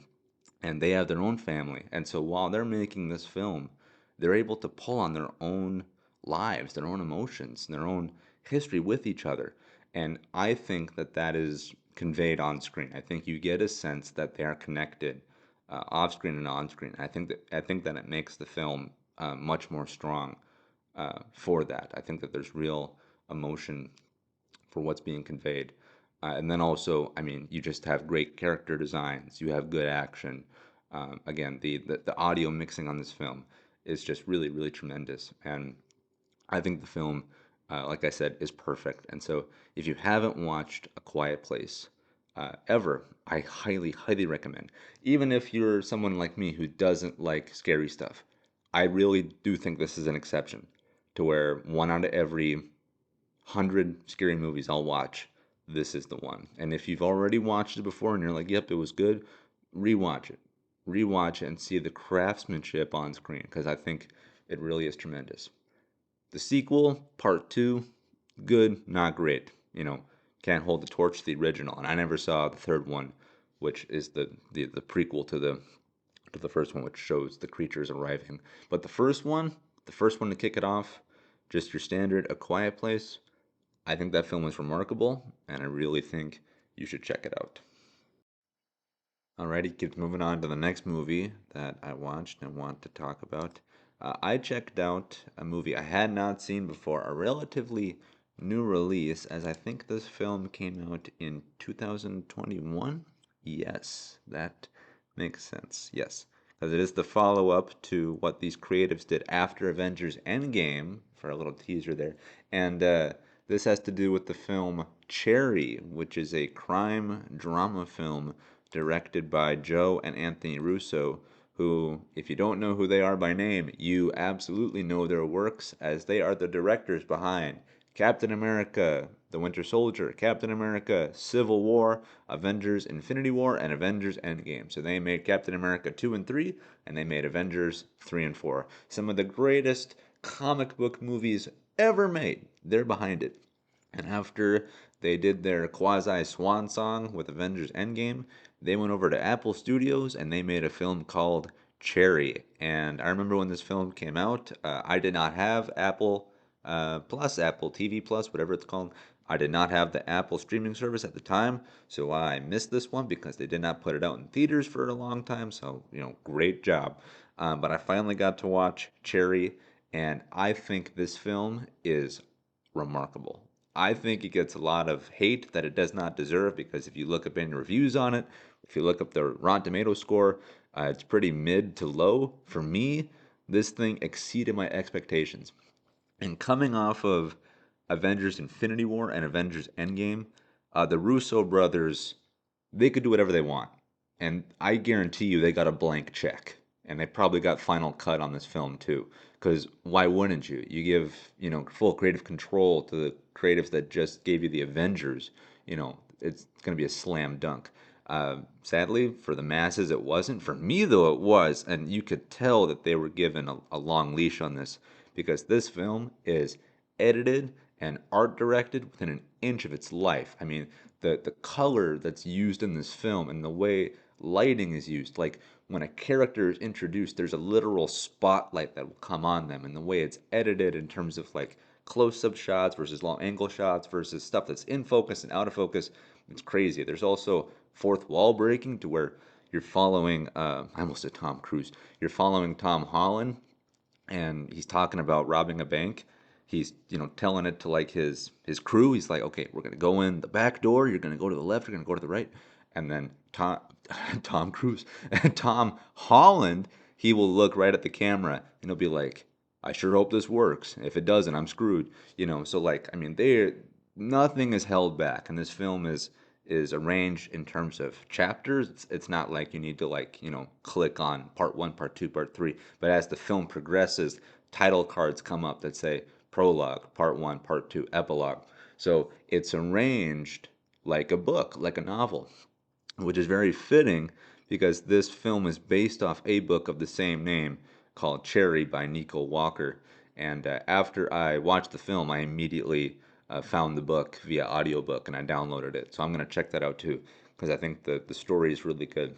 they have their own family. And so while they're making this film, they're able to pull on their own lives, their own emotions, their own history with each other. And I think that that is conveyed on screen. I think you get a sense that they are connected off screen and on screen. I think that it makes the film much more strong for that. I think that there's real emotion for what's being conveyed. And then also, I mean, you just have great character designs, you have good action. Again, the audio mixing on this film is just really, really tremendous. And I think the film, like I said, is perfect. And so if you haven't watched A Quiet Place ever, I highly, highly recommend. Even if you're someone like me who doesn't like scary stuff, I really do think this is an exception to where one out of every 100 scary movies I'll watch, this is the one. And if you've already watched it before and you're like, yep, it was good, rewatch it. Rewatch it and see the craftsmanship on screen because I think it really is tremendous. The sequel, part two, good, not great. Can't hold the torch to the original. And I never saw the third one, which is the prequel to the first one, which shows the creatures arriving. But the first one to kick it off, just your standard A Quiet Place. I think that film is remarkable, and I really think you should check it out. Alrighty, keep moving on to the next movie that I watched and want to talk about. I checked out a movie I had not seen before, a relatively new release, as I think this film came out in 2021. Yes, that makes sense. Yes, because it is the follow-up to what these creatives did after Avengers Endgame, for a little teaser there. And this has to do with the film Cherry, which is a crime drama film directed by Joe and Anthony Russo, who, if you don't know who they are by name, you absolutely know their works, as they are the directors behind Captain America, The Winter Soldier, Captain America, Civil War, Avengers Infinity War, and Avengers Endgame. So they made Captain America 2 and 3, and they made Avengers 3 and 4. Some of the greatest comic book movies ever made. They're behind it. And after they did their quasi swan song with Avengers Endgame, they went over to Apple Studios and they made a film called Cherry. And I remember when this film came out, I did not have Apple Plus, Apple TV Plus, whatever it's called. I did not have the Apple streaming service at the time, so I missed this one because they did not put it out in theaters for a long time. So, great job. But I finally got to watch Cherry, and I think this film is remarkable. I think it gets a lot of hate that it does not deserve because if you look up any reviews on it, if you look up the Rotten Tomato score, it's pretty mid to low. For me, this thing exceeded my expectations. And coming off of Avengers Infinity War and Avengers Endgame, the Russo brothers, they could do whatever they want. And I guarantee you they got a blank check. And they probably got final cut on this film too. Because why wouldn't you? You give, full creative control to the creatives that just gave you the Avengers. It's going to be a slam dunk. Sadly, for the masses, it wasn't. For me, though, it was. And you could tell that they were given a long leash on this because this film is edited and art directed within an inch of its life. I mean, the color that's used in this film and the way lighting is used, like when a character is introduced, there's a literal spotlight that will come on them, and the way it's edited in terms of like close-up shots versus long angle shots versus stuff that's in focus and out of focus, it's crazy. There's also fourth wall breaking to where you're following I almost said Tom Cruise. You're following Tom Holland and he's talking about robbing a bank. He's telling it to like his crew. He's like, okay, we're gonna go in the back door. You're gonna go to the left. You're gonna go to the right. and then Tom Cruise, Tom Holland, he will look right at the camera and he'll be like, "I sure hope this works. If it doesn't, I'm screwed." So like, I mean, they nothing is held back, and this film is arranged in terms of chapters. It's not like you need to like, click on part one, part two, part three. But as the film progresses, title cards come up that say prologue, part one, part two, epilogue. So it's arranged like a book, like a novel, which is very fitting because this film is based off a book of the same name called Cherry by Nico Walker. And after I watched the film, I immediately found the book via audiobook and I downloaded it. So I'm going to check that out too because I think the story is really good.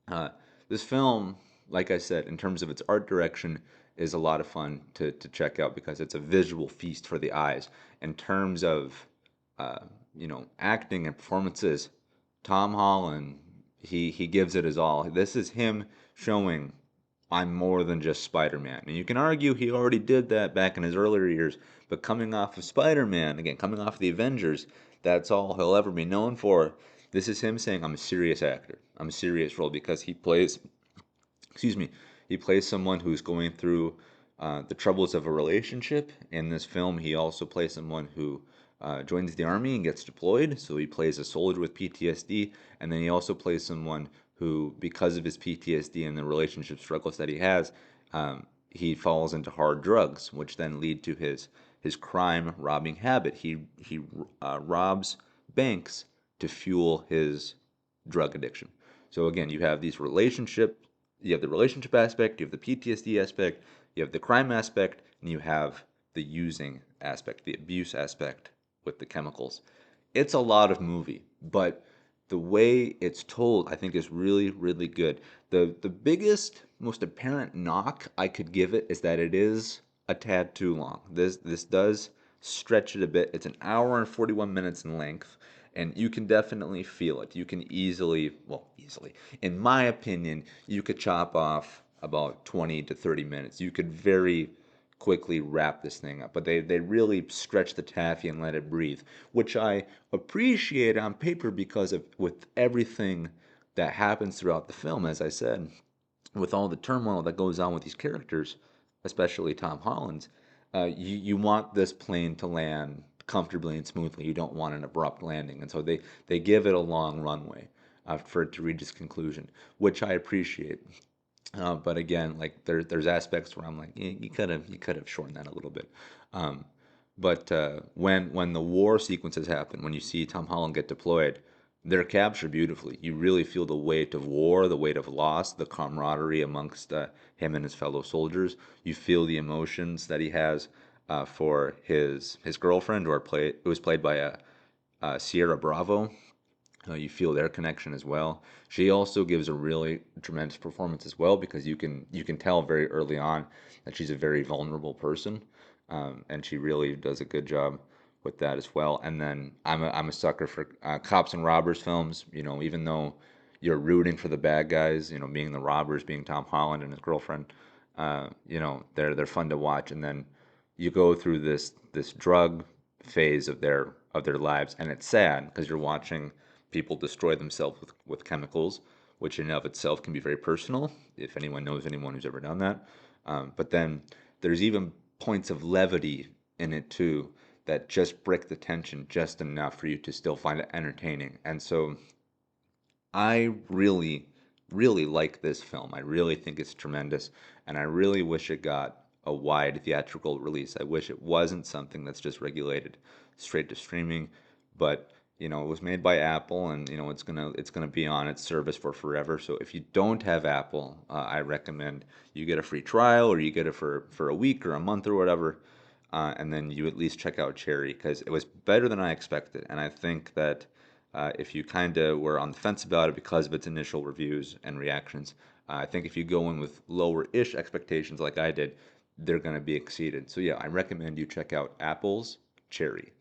Uh, this film, like I said, in terms of its art direction, is a lot of fun to check out because it's a visual feast for the eyes. In terms of, acting and performances, Tom Holland, he gives it his all. This is him showing I'm more than just Spider-Man. And you can argue he already did that back in his earlier years, but coming off of Spider-Man, again, coming off of the Avengers, that's all he'll ever be known for. This is him saying, I'm a serious actor. I'm a serious role because he plays, excuse me, he plays someone who's going through the troubles of a relationship. In this film, he also plays someone who joins the army and gets deployed. So he plays a soldier with PTSD, and then he also plays someone who, because of his PTSD and the relationship struggles that he has, he falls into hard drugs, which then lead to his crime robbing habit. He robs banks to fuel his drug addiction. So again, you have the relationship aspect, you have the PTSD aspect, you have the crime aspect, and you have the using aspect, the abuse aspect with the chemicals. It's a lot of movie, but the way it's told, I think, is really, really good. The biggest, most apparent knock I could give it is that it is a tad too long. This does stretch it a bit. It's an hour and 41 minutes in length, and you can definitely feel it. You can easily, well, easily, in my opinion, you could chop off about 20 to 30 minutes. You could very quickly wrap this thing up. But they really stretch the taffy and let it breathe, which I appreciate on paper because of with everything that happens throughout the film, as I said, with all the turmoil that goes on with these characters, especially Tom Holland's, you want this plane to land comfortably and smoothly. You don't want an abrupt landing, and so they give it a long runway for it to reach its conclusion, which I appreciate. But again, like there's aspects where I'm like, you could have shortened that a little bit. Um, but when the war sequences happen, when you see Tom Holland get deployed, they're captured beautifully. You really feel the weight of war, the weight of loss, the camaraderie amongst him and his fellow soldiers. You feel the emotions that he has for his girlfriend, who was played by Sierra Bravo. You feel their connection as well. She also gives a really tremendous performance as well because you can tell very early on that she's a very vulnerable person, and she really does a good job with that as well. And then I'm a sucker for cops and robbers films. Even though you're rooting for the bad guys, being the robbers, being Tom Holland and his girlfriend, they're fun to watch. And then you go through this drug phase of their lives, and it's sad because you're watching people destroy themselves with chemicals, which in and of itself can be very personal, if anyone knows anyone who's ever done that. But then there's even points of levity in it too that just break the tension just enough for you to still find it entertaining. And so I really, really like this film. I really think it's tremendous, and I really wish it got a wide theatrical release. I wish it wasn't something that's just regulated straight to streaming, but it was made by Apple, and it's gonna be on its service for forever. So if you don't have Apple, I recommend you get a free trial, or you get it for a week or a month or whatever, and then you at least check out Cherry because it was better than I expected, and I think that if you kind of were on the fence about it because of its initial reviews and reactions, I think if you go in with lower-ish expectations like I did, they're going to be exceeded. So yeah, I recommend you check out Apple's Cherry.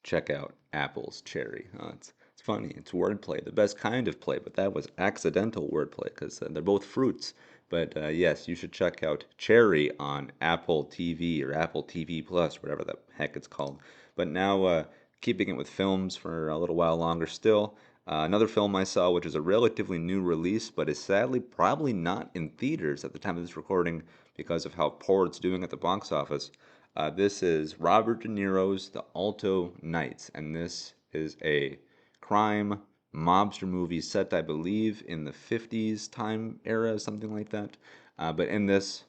Check out Apple's Cherry. It's funny. It's wordplay, the best kind of play, but that was accidental wordplay because they're both fruits. But yes, you should check out Cherry on Apple TV or Apple TV Plus, whatever the heck it's called. But now, keeping it with films for a little while longer still, Another film I saw, which is a relatively new release, but is sadly probably not in theaters at the time of this recording because of how poor it's doing at the box office. This is Robert De Niro's The Alto Nights, and this is a crime mobster movie set, I believe, in the 50s time era, something like that. But in this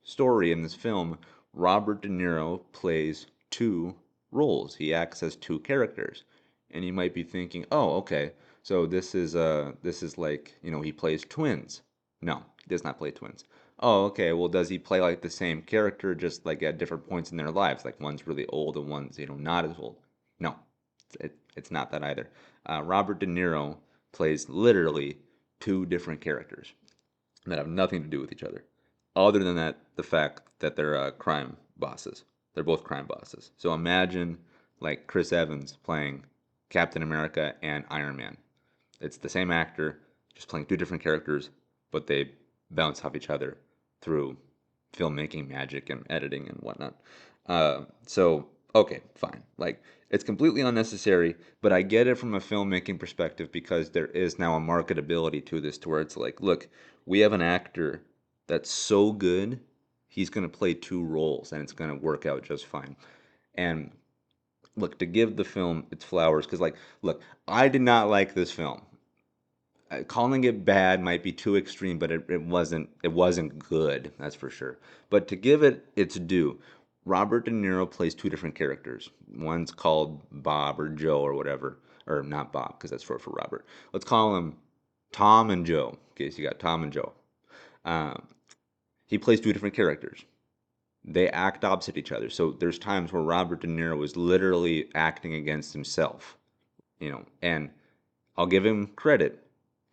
story, in this film, Robert De Niro plays two roles. He acts as two characters. And you might be thinking, "Oh, okay. So this is like, he plays twins." No, he does not play twins. Oh, okay. Well, does he play like the same character just like at different points in their lives? Like one's really old and one's, not as old. No, it's not that either. Robert De Niro plays literally two different characters that have nothing to do with each other. Other than that, the fact that they're crime bosses. They're both crime bosses. So imagine like Chris Evans playing Captain America and Iron Man. It's the same actor, just playing two different characters, but they bounce off each other through filmmaking magic and editing and whatnot. So, okay, fine. Like, it's completely unnecessary, but I get it from a filmmaking perspective because there is now a marketability to this to where it's like, look, we have an actor that's so good, he's going to play two roles and it's going to work out just fine. And look, to give the film its flowers, because, like, look, I did not like this film. Calling it bad might be too extreme, but it wasn't good, that's for sure. But to give it its due, Robert De Niro plays two different characters. One's called Bob or Joe or whatever, or not Bob because that's short for Robert. Let's call him Tom and Joe. Okay, so you got Tom and Joe. Um, he plays two different characters. They act opposite each other. So there's times where Robert De Niro is literally acting against himself, and I'll give him credit.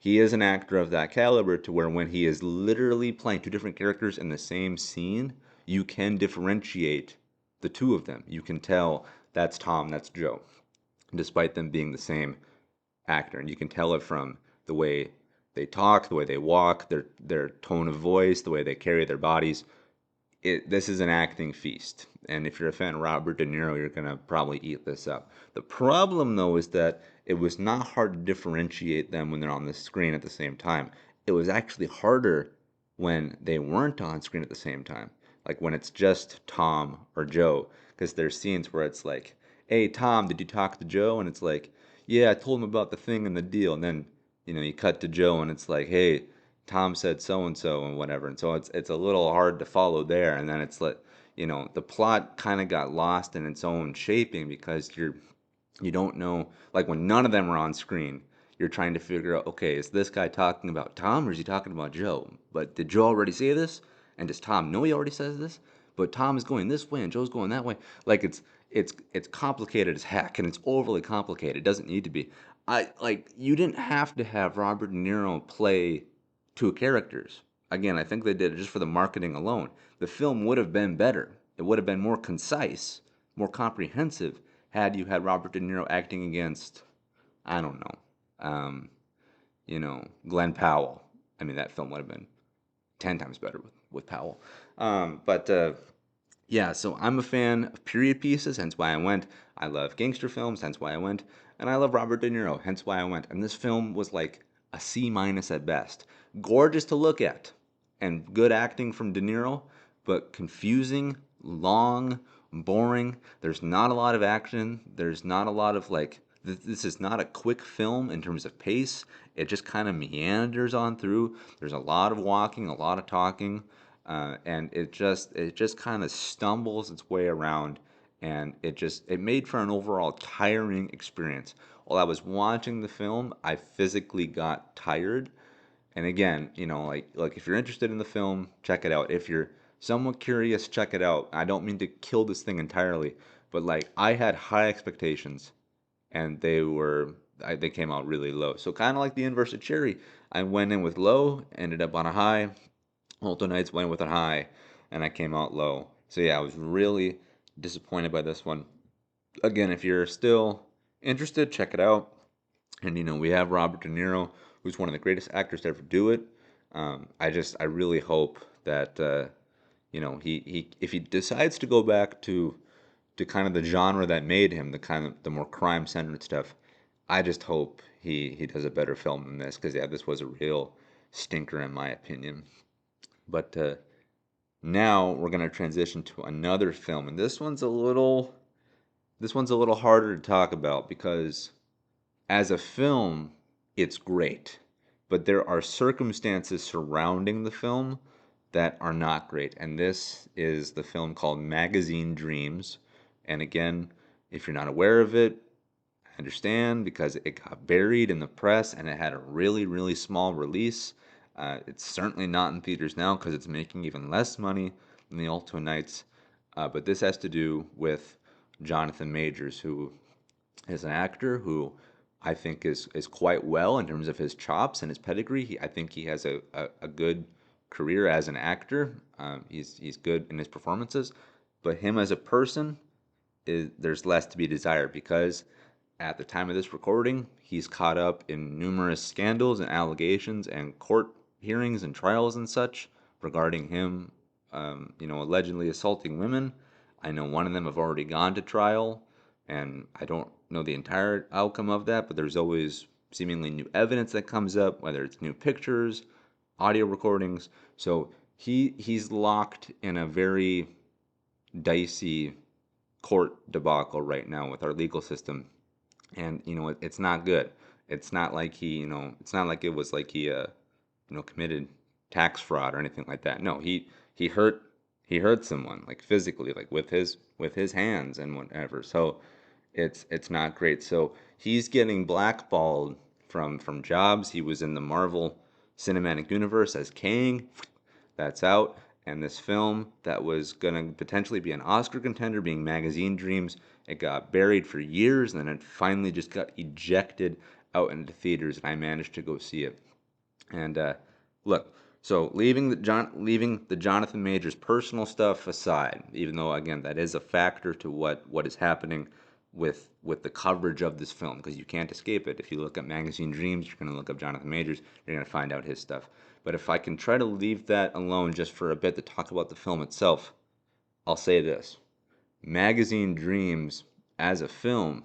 He is an actor of that caliber to where when he is literally playing two different characters in the same scene, you can differentiate the two of them. You can tell that's Tom, that's Joe, despite them being the same actor. And you can tell it from the way they talk, the way they walk, their tone of voice, the way they carry their bodies. This is an acting feast. And if you're a fan of Robert De Niro, you're going to probably eat this up. The problem, though, is that it was not hard to differentiate them when they're on the screen at the same time. It was actually harder when they weren't on screen at the same time. Like when it's just Tom or Joe, because there's scenes where it's like, "Hey, Tom, did you talk to Joe?" And it's like, "Yeah, I told him about the thing and the deal." And then, you cut to Joe and it's like, "Hey, Tom said so and so and whatever." And so it's a little hard to follow there. And then it's like, the plot kind of got lost in its own shaping because you don't know, like when none of them are on screen, you're trying to figure out, okay, is this guy talking about Tom or is he talking about Joe? But did Joe already say this? And does Tom know he already says this? But Tom is going this way and Joe's going that way. Like it's complicated as heck and it's overly complicated. It doesn't need to be. You didn't have to have Robert De Niro play two characters. Again, I think they did it just for the marketing alone. The film would have been better. It would have been more concise, more comprehensive had you had Robert De Niro acting against, I don't know, Glenn Powell. I mean, that film would have been 10 times better with Powell. But yeah, so I'm a fan of period pieces, hence why I went. I love gangster films, hence why I went. And I love Robert De Niro, hence why I went. And this film was like a C minus at best. Gorgeous to look at, and good acting from De Niro, but confusing, long, boring. There's not a lot of action. There's not a lot of like. This is not a quick film in terms of pace. It just kind of meanders on through. There's a lot of walking, a lot of talking, and it just kind of stumbles its way around, and it made for an overall tiring experience. While I was watching the film, I physically got tired. And again, like if you're interested in the film, check it out. If you're somewhat curious, check it out. I don't mean to kill this thing entirely, but like I had high expectations and they came out really low. So kind of like the inverse of Cherry, I went in with low, ended up on a high. Alto Knights went with a high, and I came out low. So yeah, I was really disappointed by this one. Again, if you're still interested, check it out. And we have Robert De Niro, who's one of the greatest actors to ever do it. I really hope that he if he decides to go back to kind of the genre that made him, the kind of the more crime centered stuff. I just hope he does a better film than this, because yeah, this was a real stinker in my opinion. But now we're gonna transition to another film, and this one's a little harder to talk about because as a film, it's great, but there are circumstances surrounding the film that are not great. And this is the film called Magazine Dreams. And again, if you're not aware of it, I understand because it got buried in the press and it had a really, really small release. It's certainly not in theaters now because it's making even less money than the Alto Nights. But this has to do with Jonathan Majors, who is an actor who I think is quite well in terms of his chops and his pedigree. I think he has a good career as an actor. He's good in his performances, but him as a person there's less to be desired because at the time of this recording, he's caught up in numerous scandals and allegations and court hearings and trials and such regarding him, allegedly assaulting women. I know one of them have already gone to trial, and I don't know the entire outcome of that, but there's always seemingly new evidence that comes up, whether it's new pictures, audio recordings. So he's locked in a very dicey court debacle right now with our legal system, and it's not good. It's not like it's not like it was like he committed tax fraud or anything like that. No, he hurt he hurt someone like physically, like with his hands and whatever. So it's not great. So he's getting blackballed from jobs. He was in the Marvel Cinematic Universe as Kang. That's out. And this film that was going to potentially be an Oscar contender, being Magazine Dreams, it got buried for years, and then it finally just got ejected out into theaters, and I managed to go see it. And look, so leaving the Jonathan Majors personal stuff aside, even though again that is a factor to what is happening with the coverage of this film, because you can't escape it. If you look at Magazine Dreams, you're going to look up Jonathan Majors, you're going to find out his stuff. But if I can try to leave that alone just for a bit to talk about the film itself, I'll say this. Magazine Dreams as a film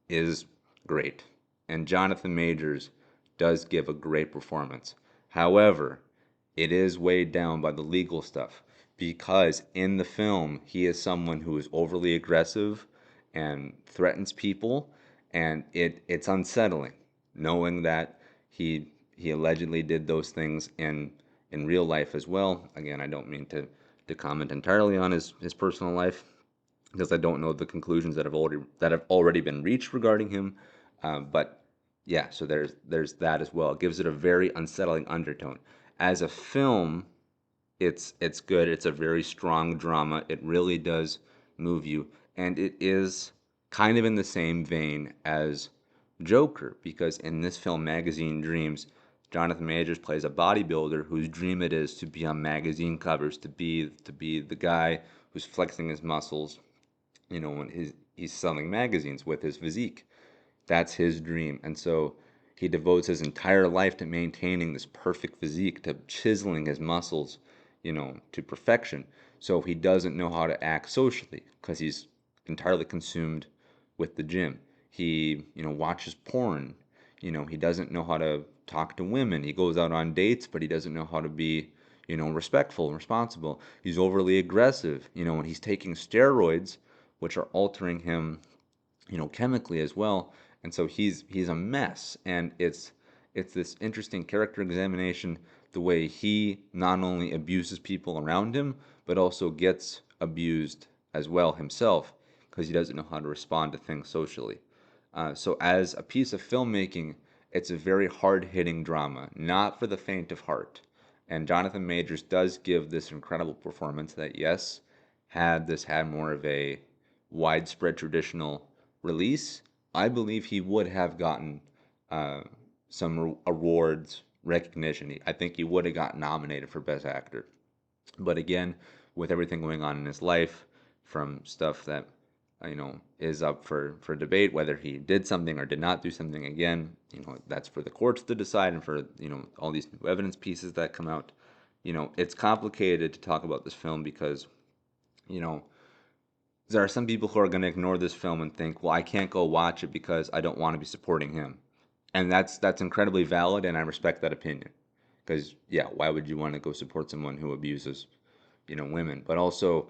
is great, and Jonathan Majors does give a great performance. However, it is weighed down by the legal stuff because in the film he is someone who is overly aggressive and threatens people, and it's unsettling knowing that he allegedly did those things in real life as well. Again, I don't mean to comment entirely on his personal life because I don't know the conclusions that have already been reached regarding him. But yeah, so there's that as well. It gives it a very unsettling undertone. As a film, it's good. It's a very strong drama. It really does move you, and it is kind of in the same vein as Joker because in this film, Magazine Dreams, Jonathan Majors plays a bodybuilder whose dream it is to be on magazine covers, to be the guy who's flexing his muscles, when he's selling magazines with his physique. That's his dream. And so he devotes his entire life to maintaining this perfect physique, to chiseling his muscles, to perfection. So he doesn't know how to act socially because he's entirely consumed with the gym. He, watches porn. He doesn't know how to talk to women. He goes out on dates, but he doesn't know how to be, respectful and responsible. He's overly aggressive, and he's taking steroids, which are altering him, chemically as well. And so he's a mess. And it's this interesting character examination, the way he not only abuses people around him, but also gets abused as well himself because he doesn't know how to respond to things socially. So as a piece of filmmaking, it's a very hard-hitting drama, not for the faint of heart. And Jonathan Majors does give this incredible performance that, yes, had this had more of a widespread traditional release, I believe he would have gotten uh, some awards, recognition. I think he would have gotten nominated for Best Actor. But again, with everything going on in his life, from stuff that is up for debate, whether he did something or did not do something, again, that's for the courts to decide, and for all these new evidence pieces that come out. It's complicated to talk about this film because you know there are some people who are going to ignore this film and think, well, I can't go watch it because I don't want to be supporting him. And that's incredibly valid, and I respect that opinion. Because yeah, why would you want to go support someone who abuses, women? But also,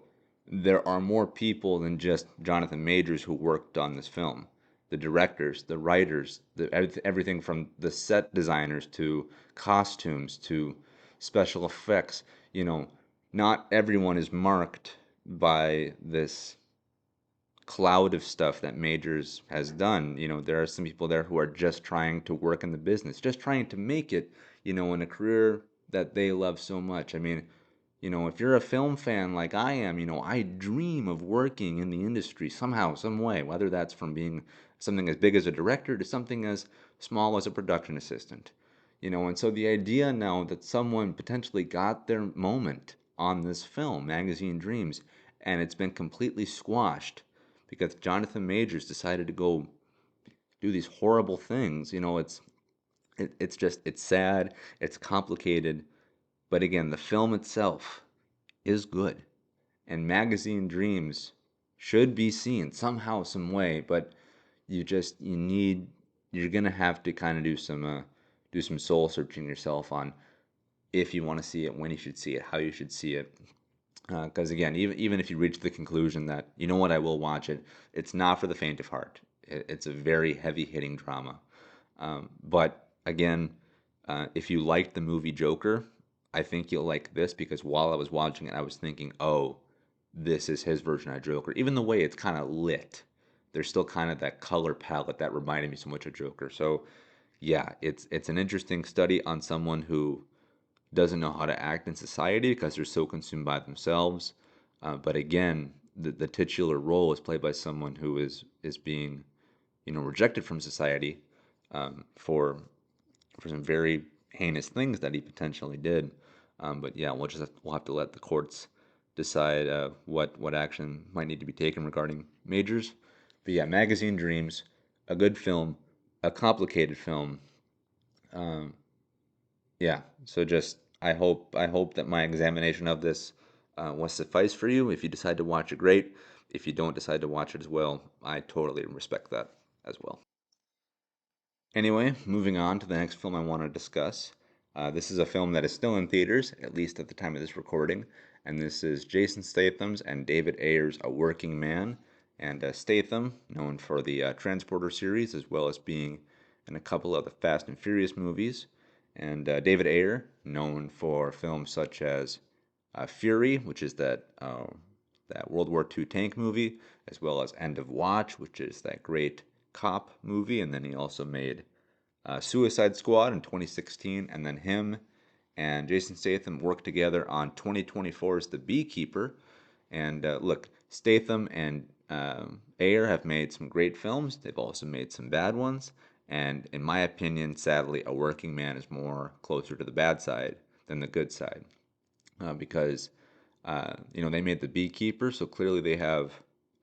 there are more people than just Jonathan Majors who worked on this film. The directors, the writers, everything from the set designers to costumes to special effects. You know, not everyone is marked by this cloud of stuff that Majors has done. There are some people there who are just trying to work in the business, just trying to make it, in a career that they love so much. I mean, if you're a film fan like I am, I dream of working in the industry somehow, some way, whether that's from being something as big as a director to something as small as a production assistant. And so the idea now that someone potentially got their moment on this film, Magazine Dreams, and it's been completely squashed because Jonathan Majors decided to go do these horrible things. It's just it's sad, it's complicated, but again, the film itself is good, and Magazine Dreams should be seen somehow, some way. But you're gonna have to kind of do some soul searching yourself on if you want to see it, when you should see it, how you should see it. Because again, even if you reach the conclusion that you know what, I will watch it, it's not for the faint of heart. It's a very heavy hitting drama. But again, if you liked the movie Joker, I think you'll like this because while I was watching it, I was thinking, oh, this is his version of Joker. Even the way it's kind of lit, there's still kind of that color palette that reminded me so much of Joker. So yeah, it's an interesting study on someone who doesn't know how to act in society because they're so consumed by themselves. But again, the titular role is played by someone who is being, rejected from society for some very heinous things that he potentially did. But yeah, we'll have to let the courts decide what action might need to be taken regarding Majors. But yeah, Magazine Dreams, a good film, a complicated film. Um, yeah, so just I hope that my examination of this was suffice for you. If you decide to watch it, great. If you don't decide to watch it as well, I totally respect that as well. Anyway, moving on to the next film I want to discuss. This is a film that is still in theaters, at least at the time of this recording, and this is Jason Statham's and David Ayer's A Working Man. And Statham, known for the Transporter series, as well as being in a couple of the Fast and Furious movies, and David Ayer, known for films such as Fury, which is that World War II tank movie, as well as End of Watch, which is that great cop movie, and then he also made Suicide Squad in 2016, and then him and Jason Statham worked together on 2024's The Beekeeper. And look, Statham and Ayer have made some great films. They've also made some bad ones. And in my opinion, sadly, A Working Man is more closer to the bad side than the good side because they made The Beekeeper, so clearly they have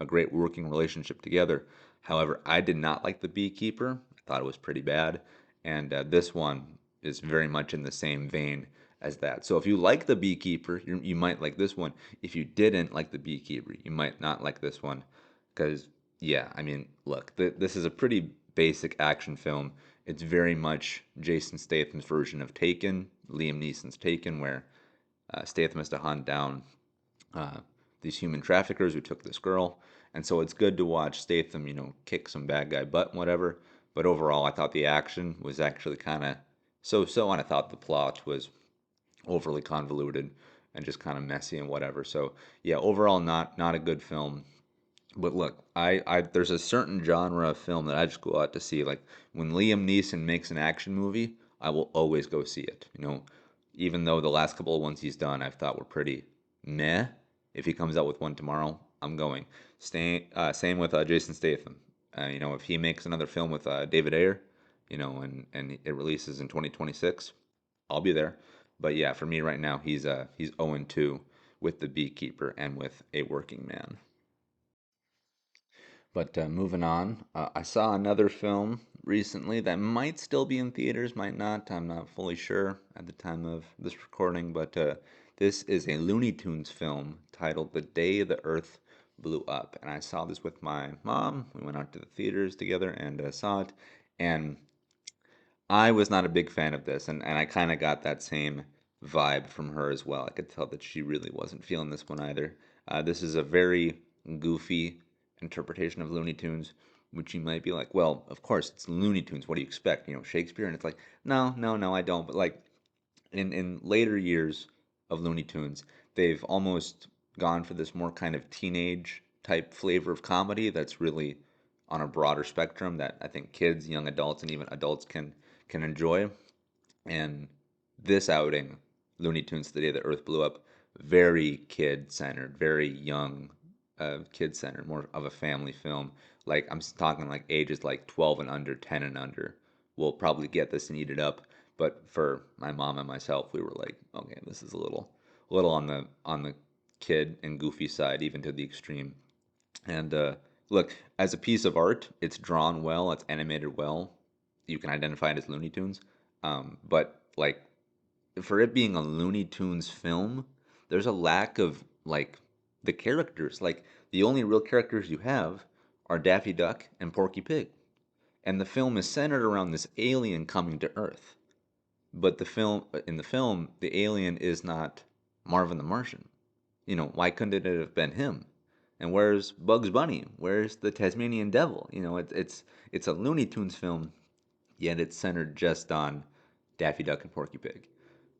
a great working relationship together. However, I did not like The Beekeeper. I thought it was pretty bad, and this one is very much in the same vein as that. So if you like The Beekeeper, you might like this one. If you didn't like The Beekeeper, you might not like this one, because yeah, I mean, look, this is a pretty basic action film. It's very much Jason Statham's version of Taken, Liam Neeson's Taken, where Statham has to hunt down uh, these human traffickers who took this girl. And so it's good to watch Statham, kick some bad guy butt and whatever. But overall, I thought the action was actually kind of so, and I thought the plot was overly convoluted and just kind of messy and whatever. So yeah, overall, not a good film. But look, I there's a certain genre of film that I just go out to see. Like when Liam Neeson makes an action movie, I will always go see it. Even though the last couple of ones he's done I've thought were pretty meh. If he comes out with one tomorrow, I'm going. Same with Jason Statham. If he makes another film with David Ayer, and it releases in 2026, I'll be there. But yeah, for me right now, he's 0-2 with The Beekeeper and with A Working Man. But moving on, I saw another film recently that might still be in theaters, might not. I'm not fully sure at the time of this recording, but this is a Looney Tunes film titled The Day the Earth Blew Up. And I saw this with my mom. We went out to the theaters together and saw it. And I was not a big fan of this, and I kind of got that same vibe from her as well. I could tell that she really wasn't feeling this one either. This is a very goofy interpretation of Looney Tunes, which you might be like, well, of course, it's Looney Tunes. What do you expect? You know, Shakespeare? And it's like, no, no, no, I don't. But like in later years of Looney Tunes, they've almost gone for this more kind of teenage type flavor of comedy that's really on a broader spectrum that I think kids, young adults, and even adults can enjoy. And this outing, Looney Tunes: The Day the Earth Blew Up, very kid centered, very young, kid centered, more of a family film. Like I'm talking like ages like 12 and under, 10 and under. We'll probably get this and eat it up. But for my mom and myself, we were like, okay, this is a little on the kid and goofy side, even to the extreme. And look, as a piece of art, it's drawn well, it's animated well. You can identify it as Looney Tunes. But like for it being a Looney Tunes film, there's a lack of like the characters. Like the only real characters you have are Daffy Duck and Porky Pig. And the film is centered around this alien coming to Earth. But in the film, the alien is not Marvin the Martian. You know, why couldn't it have been him? And where's Bugs Bunny? Where's the Tasmanian Devil? You know, it's a Looney Tunes film, yet it's centered just on Daffy Duck and Porky Pig.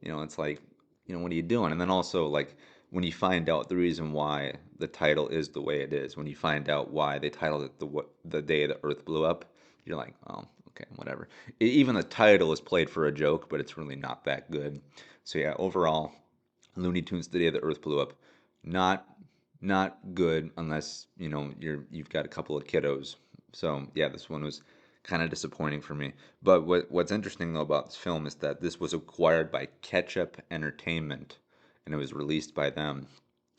You know, it's like, you know, what are you doing? And then also like when you find out the reason why the title is the way it is, when you find out why they titled it the day the Earth blew up, you're like, oh, okay, whatever. Even the title is played for a joke, but it's really not that good. So yeah, overall, Looney Tunes: The Day the Earth Blew Up, not not good unless you've got a couple of kiddos. So yeah, this one was kind of disappointing for me. But what's interesting though about this film is that this was acquired by Ketchup Entertainment, and it was released by them,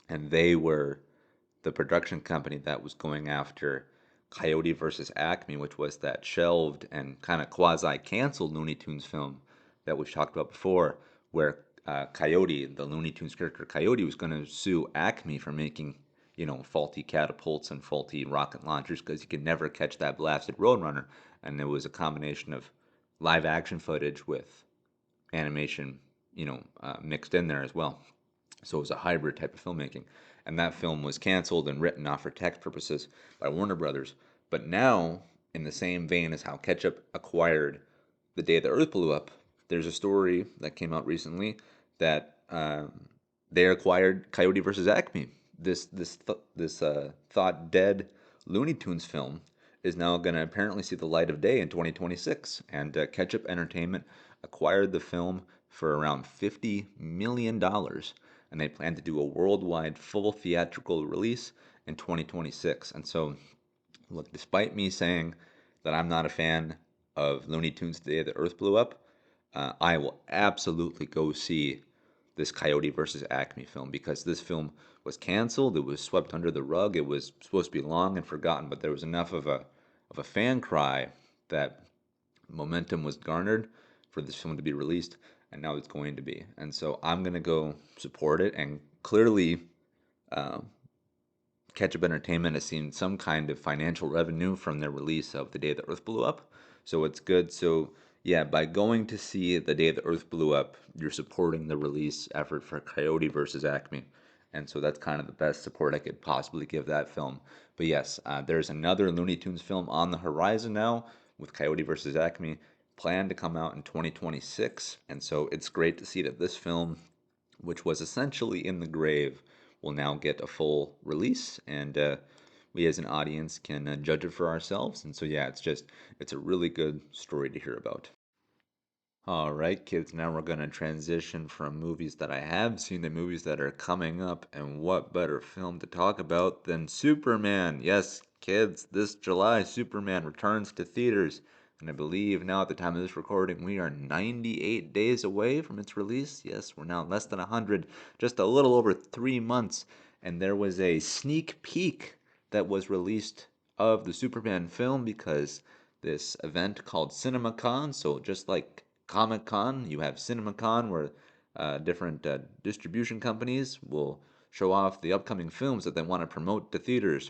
and they were the production company that was going after Coyote versus Acme, which was that shelved and kind of quasi canceled Looney Tunes film that we talked about before, where Coyote, the Looney Tunes character Coyote, was going to sue Acme for making, faulty catapults and faulty rocket launchers because you could never catch that blasted Roadrunner. And it was a combination of live action footage with animation, mixed in there as well. So it was a hybrid type of filmmaking. And that film was canceled and written off for tax purposes by Warner Brothers. But now, in the same vein as how Ketchup acquired The Day the Earth Blew Up, there's a story that came out recently that they acquired Coyote versus Acme. This thought dead Looney Tunes film is now going to apparently see the light of day in 2026. And Ketchup Entertainment acquired the film for around $50 million, and they plan to do a worldwide full theatrical release in 2026. And so, look, despite me saying that I'm not a fan of Looney Tunes: The Day the Earth Blew Up, I will absolutely go see this Coyote versus Acme film because this film was canceled. It was swept under the rug. It was supposed to be long and forgotten, but there was enough of a fan cry that momentum was garnered for this film to be released, and now it's going to be. And so I'm gonna go support it. And clearly, um, Ketchup Entertainment has seen some kind of financial revenue from their release of The Day the Earth Blew Up, so it's good. So yeah, by going to see The Day the Earth Blew Up, you're supporting the release effort for Coyote versus Acme, and so that's kind of the best support I could possibly give that film. But yes, there's another Looney Tunes film on the horizon now with Coyote versus Acme, planned to come out in 2026, and so it's great to see that this film, which was essentially in the grave, will now get a full release, and we as an audience can judge it for ourselves. And so, yeah, it's a really good story to hear about. All right, kids, now we're going to transition from movies that I have seen to movies that are coming up. And what better film to talk about than Superman? Yes, kids, this July, Superman returns to theaters. And I believe now, at the time of this recording, we are 98 days away from its release. Yes, we're now less than 100, just a little over 3 months. And there was a sneak peek that was released of the Superman film because this event called CinemaCon, so just like Comic Con, you have CinemaCon where different distribution companies will show off the upcoming films that they want to promote to theaters.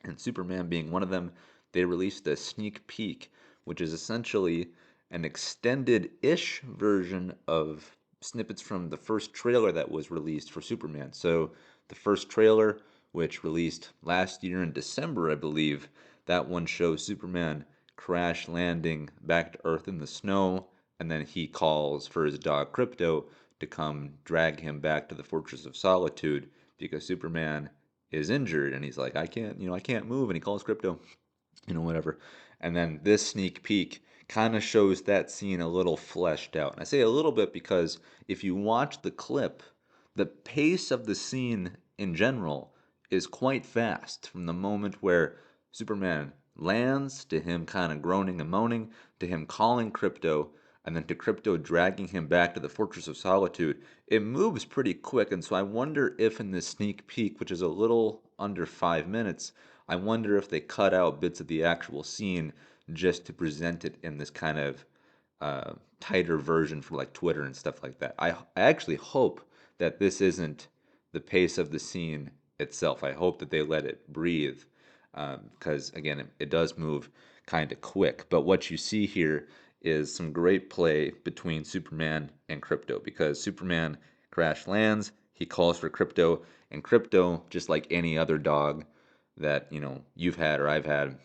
And Superman being one of them, they released a sneak peek, which is essentially an extended-ish version of snippets from the first trailer that was released for Superman. So the first trailer, which released last year in December, I believe, that one shows Superman crash landing back to Earth in the snow, and then he calls for his dog Krypto to come drag him back to the Fortress of Solitude because Superman is injured and he's like, I can't move, and he calls Krypto, whatever. And then this sneak peek kind of shows that scene a little fleshed out. And I say a little bit because if you watch the clip, the pace of the scene in general is quite fast from the moment where Superman lands to him kind of groaning and moaning to him calling Krypto and then to Krypto dragging him back to the Fortress of Solitude. It moves pretty quick, and so I wonder if in this sneak peek, which is a little under 5 minutes, I wonder if they cut out bits of the actual scene just to present it in this kind of tighter version for like Twitter and stuff like that. I actually hope that this isn't the pace of the scene itself. I hope that they let it breathe because, again, it does move kind of quick. But what you see here is some great play between Superman and Krypto because Superman crash lands, he calls for Krypto, and Krypto, just like any other dog that you've had or I've had,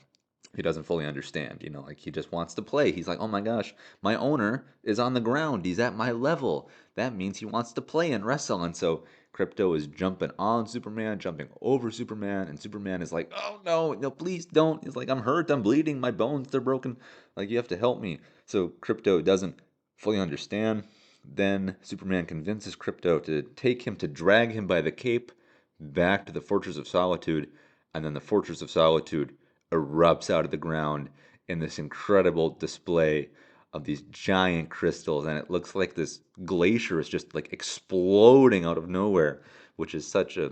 he doesn't fully understand. Like he just wants to play. He's like, oh my gosh, my owner is on the ground. He's at my level. That means he wants to play and wrestle. And so Krypto is jumping on Superman, jumping over Superman, and Superman is like, oh no, no, please don't. He's like, I'm hurt, I'm bleeding, my bones, they're broken. Like, you have to help me. So Krypto doesn't fully understand. Then Superman convinces Krypto to take him to drag him by the cape back to the Fortress of Solitude, and then the Fortress of Solitude erupts out of the ground in this incredible display of these giant crystals, and it looks like this glacier is just like exploding out of nowhere, which is such a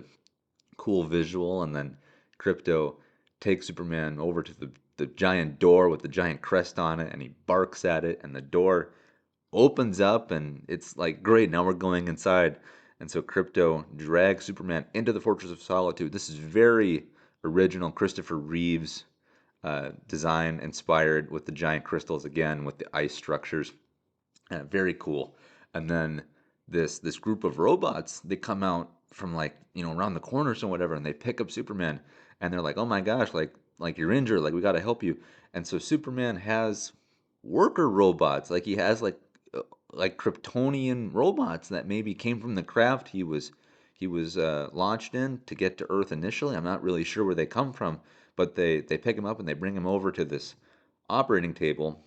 cool visual. And then Krypto takes Superman over to the giant door with the giant crest on it, and he barks at it, and the door opens up, and it's like, great, now we're going inside. And so Krypto drags Superman into the Fortress of Solitude. This is very original Christopher Reeves design, inspired with the giant crystals again, with the ice structures. Very cool. And then this group of robots, they come out from like around the corners or whatever, and they pick up Superman, and they're like, oh my gosh, like you're injured, like we got to help you. And so Superman has worker robots, like he has like Kryptonian robots that maybe came from the craft he was launched in to get to Earth initially. I'm not really sure where they come from, but they pick him up and they bring him over to this operating table,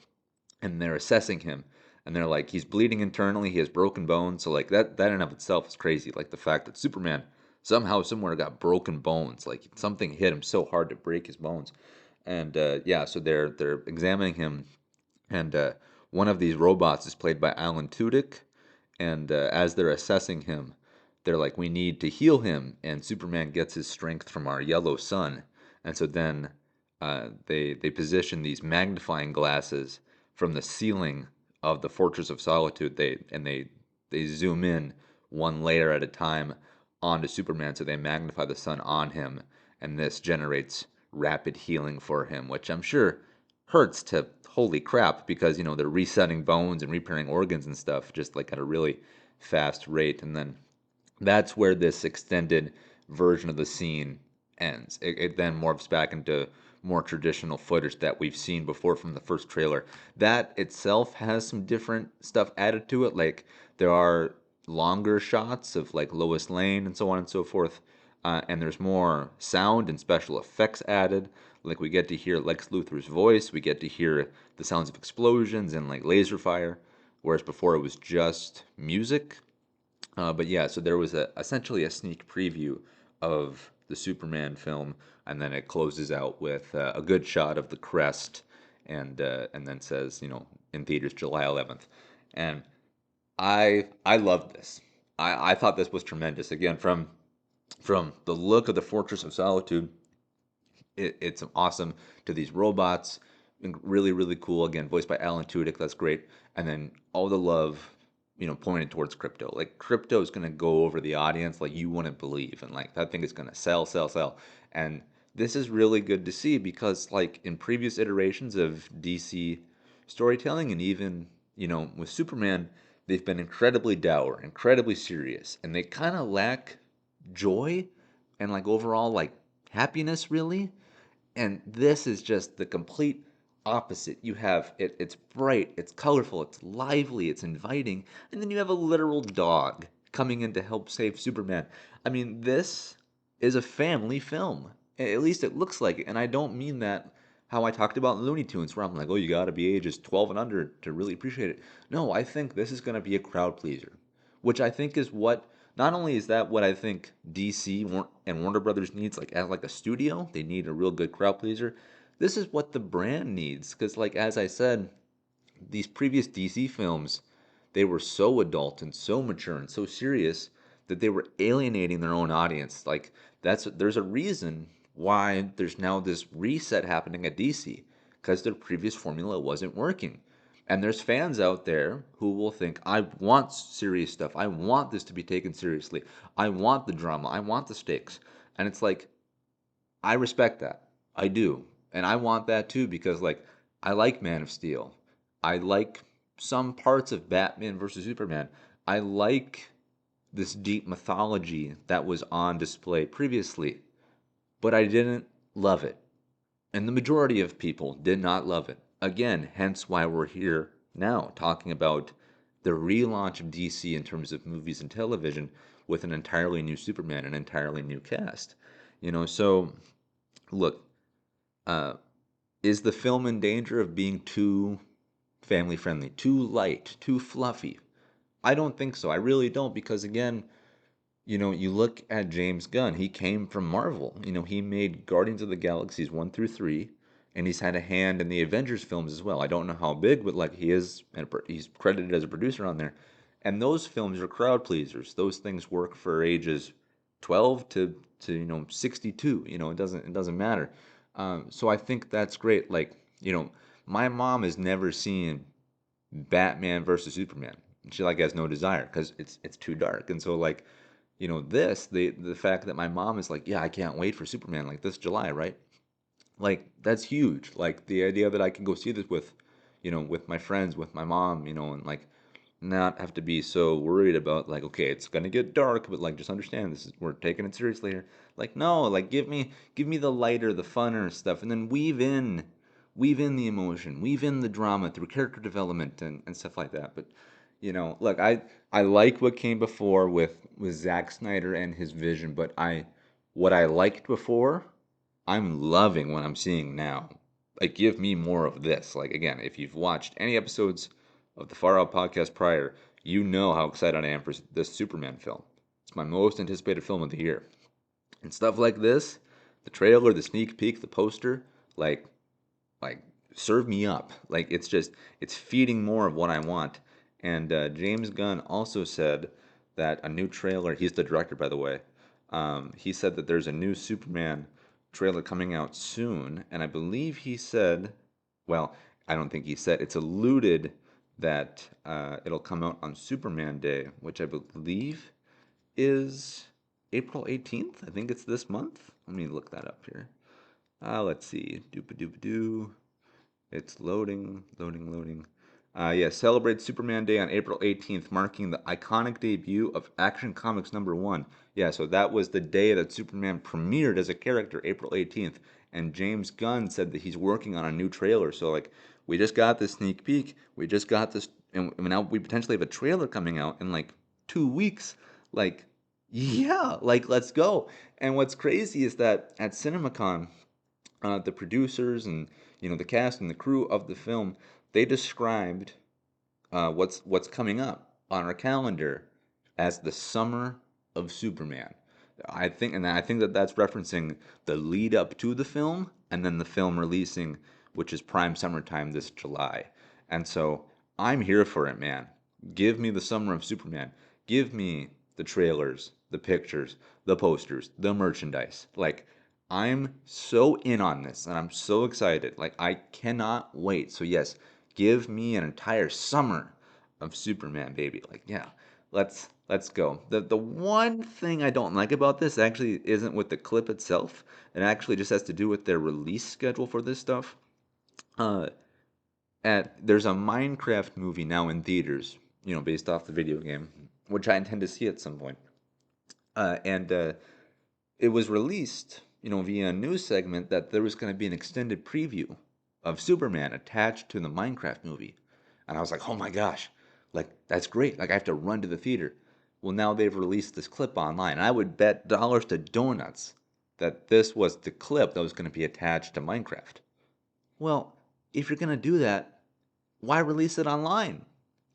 and they're assessing him, and they're like, he's bleeding internally, he has broken bones. So like that in and of itself is crazy, like the fact that Superman somehow somewhere got broken bones, like something hit him so hard to break his bones. And yeah, so they're examining him, and one of these robots is played by Alan Tudyk, and as they're assessing him, they're like, we need to heal him, and Superman gets his strength from our yellow sun. And so then they position these magnifying glasses from the ceiling of the Fortress of Solitude. They zoom in one layer at a time onto Superman, so they magnify the sun on him, and this generates rapid healing for him, which I'm sure hurts to holy crap, because they're resetting bones and repairing organs and stuff just like at a really fast rate. And then that's where this extended version of the scene ends. It then morphs back into more traditional footage that we've seen before from the first trailer. That itself has some different stuff added to it. Like, there are longer shots of like Lois Lane and so on and so forth. And there's more sound and special effects added. Like, we get to hear Lex Luthor's voice, we get to hear the sounds of explosions and like laser fire, whereas before it was just music. But yeah, so there was essentially a sneak preview of the Superman film, and then it closes out with a good shot of the crest, and then says, in theaters July 11th. And I loved this. I thought this was tremendous. Again, from the look of the Fortress of Solitude, it's awesome, to these robots, really really cool. Again, voiced by Alan Tudyk, that's great. And then all the love, pointed towards Krypto. Like, Krypto is gonna go over the audience like you wouldn't believe, and like that thing is gonna sell, sell, sell. And this is really good to see because, like, in previous iterations of DC storytelling, and even, with Superman, they've been incredibly dour, incredibly serious, and they kind of lack joy and like overall like happiness really. And this is just the complete opposite. You have it's bright, it's colorful, it's lively, it's inviting, and then you have a literal dog coming in to help save Superman. I mean, this is a family film. At least it looks like it. And I don't mean that how I talked about Looney Tunes, where I'm like, oh, you gotta be ages 12 and under to really appreciate it. No, I think this is gonna be a crowd pleaser, which I think is what not only is that what I think DC and Warner Brothers needs, like as like a studio, they need a real good crowd pleaser. This is what the brand needs, because like as I said, these previous DC films, they were so adult and so mature and so serious that they were alienating their own audience. Like there's a reason why there's now this reset happening at DC because their previous formula wasn't working. And there's fans out there who will think, I want serious stuff. I want this to be taken seriously. I want the drama. I want the stakes. And it's like, I respect that. I do. And I want that too because like I like Man of Steel. I like some parts of Batman versus Superman. I like this deep mythology that was on display previously, but I didn't love it. And the majority of people did not love it. Again, hence why we're here now talking about the relaunch of DC in terms of movies and television with an entirely new Superman, an entirely new cast. So look, uh, is the film in danger of being too family friendly, too light, too fluffy? I don't think so. I really don't because again, you look at James Gunn, he came from Marvel. He made Guardians of the Galaxies 1 through 3 and he's had a hand in the Avengers films as well. I don't know how big, but like he's credited as a producer on there. And those films are crowd pleasers. Those things work for ages 12 to 62. It doesn't matter. So I think that's great. Like, my mom has never seen Batman versus Superman. She like has no desire because it's too dark. And so like, the fact that my mom is like, yeah, I can't wait for Superman like this July, right? Like that's huge. Like the idea that I can go see this with my friends, with my mom, and like not have to be so worried about like, okay, it's gonna get dark, but like just understand this is we're taking it seriously here. Like no, like give me the lighter, the funner stuff, and then weave in the emotion, weave in the drama through character development and stuff like that. But look, I like what came before with Zack Snyder and his vision, but what I liked before, I'm loving what I'm seeing now. Like, give me more of this. Like, again, if you've watched any episodes of the Far Out podcast prior, you know how excited I am for this Superman film. It's my most anticipated film of the year. And stuff like this, the trailer, the sneak peek, the poster, like, like serve me up. Like, it's feeding more of what I want. And James Gunn also said that a new trailer. He's the director, by the way. He said that there's a new Superman trailer coming out soon, and I believe he said, well, I don't think he said, it's alluded that it'll come out on Superman Day, which I believe is April 18th. I think it's this month. Let me look that up here. Let's see. Doop a doop a doo. It's loading, loading, loading. Yeah, celebrate Superman Day on April 18th, marking the iconic debut of Action Comics #1. Yeah, so that was the day that Superman premiered as a character, April 18th. And James Gunn said that he's working on a new trailer. So, like, we just got this sneak peek. We just got this. And now we potentially have a trailer coming out in like 2 weeks. Like, yeah, like, let's go. And what's crazy is that at CinemaCon, the producers and the cast and the crew of the film, they described what's coming up on our calendar as the summer of Superman. I think that that's referencing the lead up to the film and then the film releasing, which is prime summertime this July. And so I'm here for it, man. Give me the summer of Superman. Give me the trailers, the pictures, the posters, the merchandise. Like I'm so in on this and I'm so excited. Like I cannot wait. So yes, give me an entire summer of Superman, baby. Like yeah, let's go. The one thing I don't like about this actually isn't with the clip itself. It actually just has to do with their release schedule for this stuff. Uh there's a Minecraft movie now in theaters, based off the video game, which I intend to see at some point. And it was released, via a news segment that there was going to be an extended preview of Superman attached to the Minecraft movie. And I was like, oh my gosh, like that's great. Like I have to run to the theater. Well, now they've released this clip online. And I would bet dollars to donuts that this was the clip that was going to be attached to Minecraft. Well, if you're going to do that, why release it online?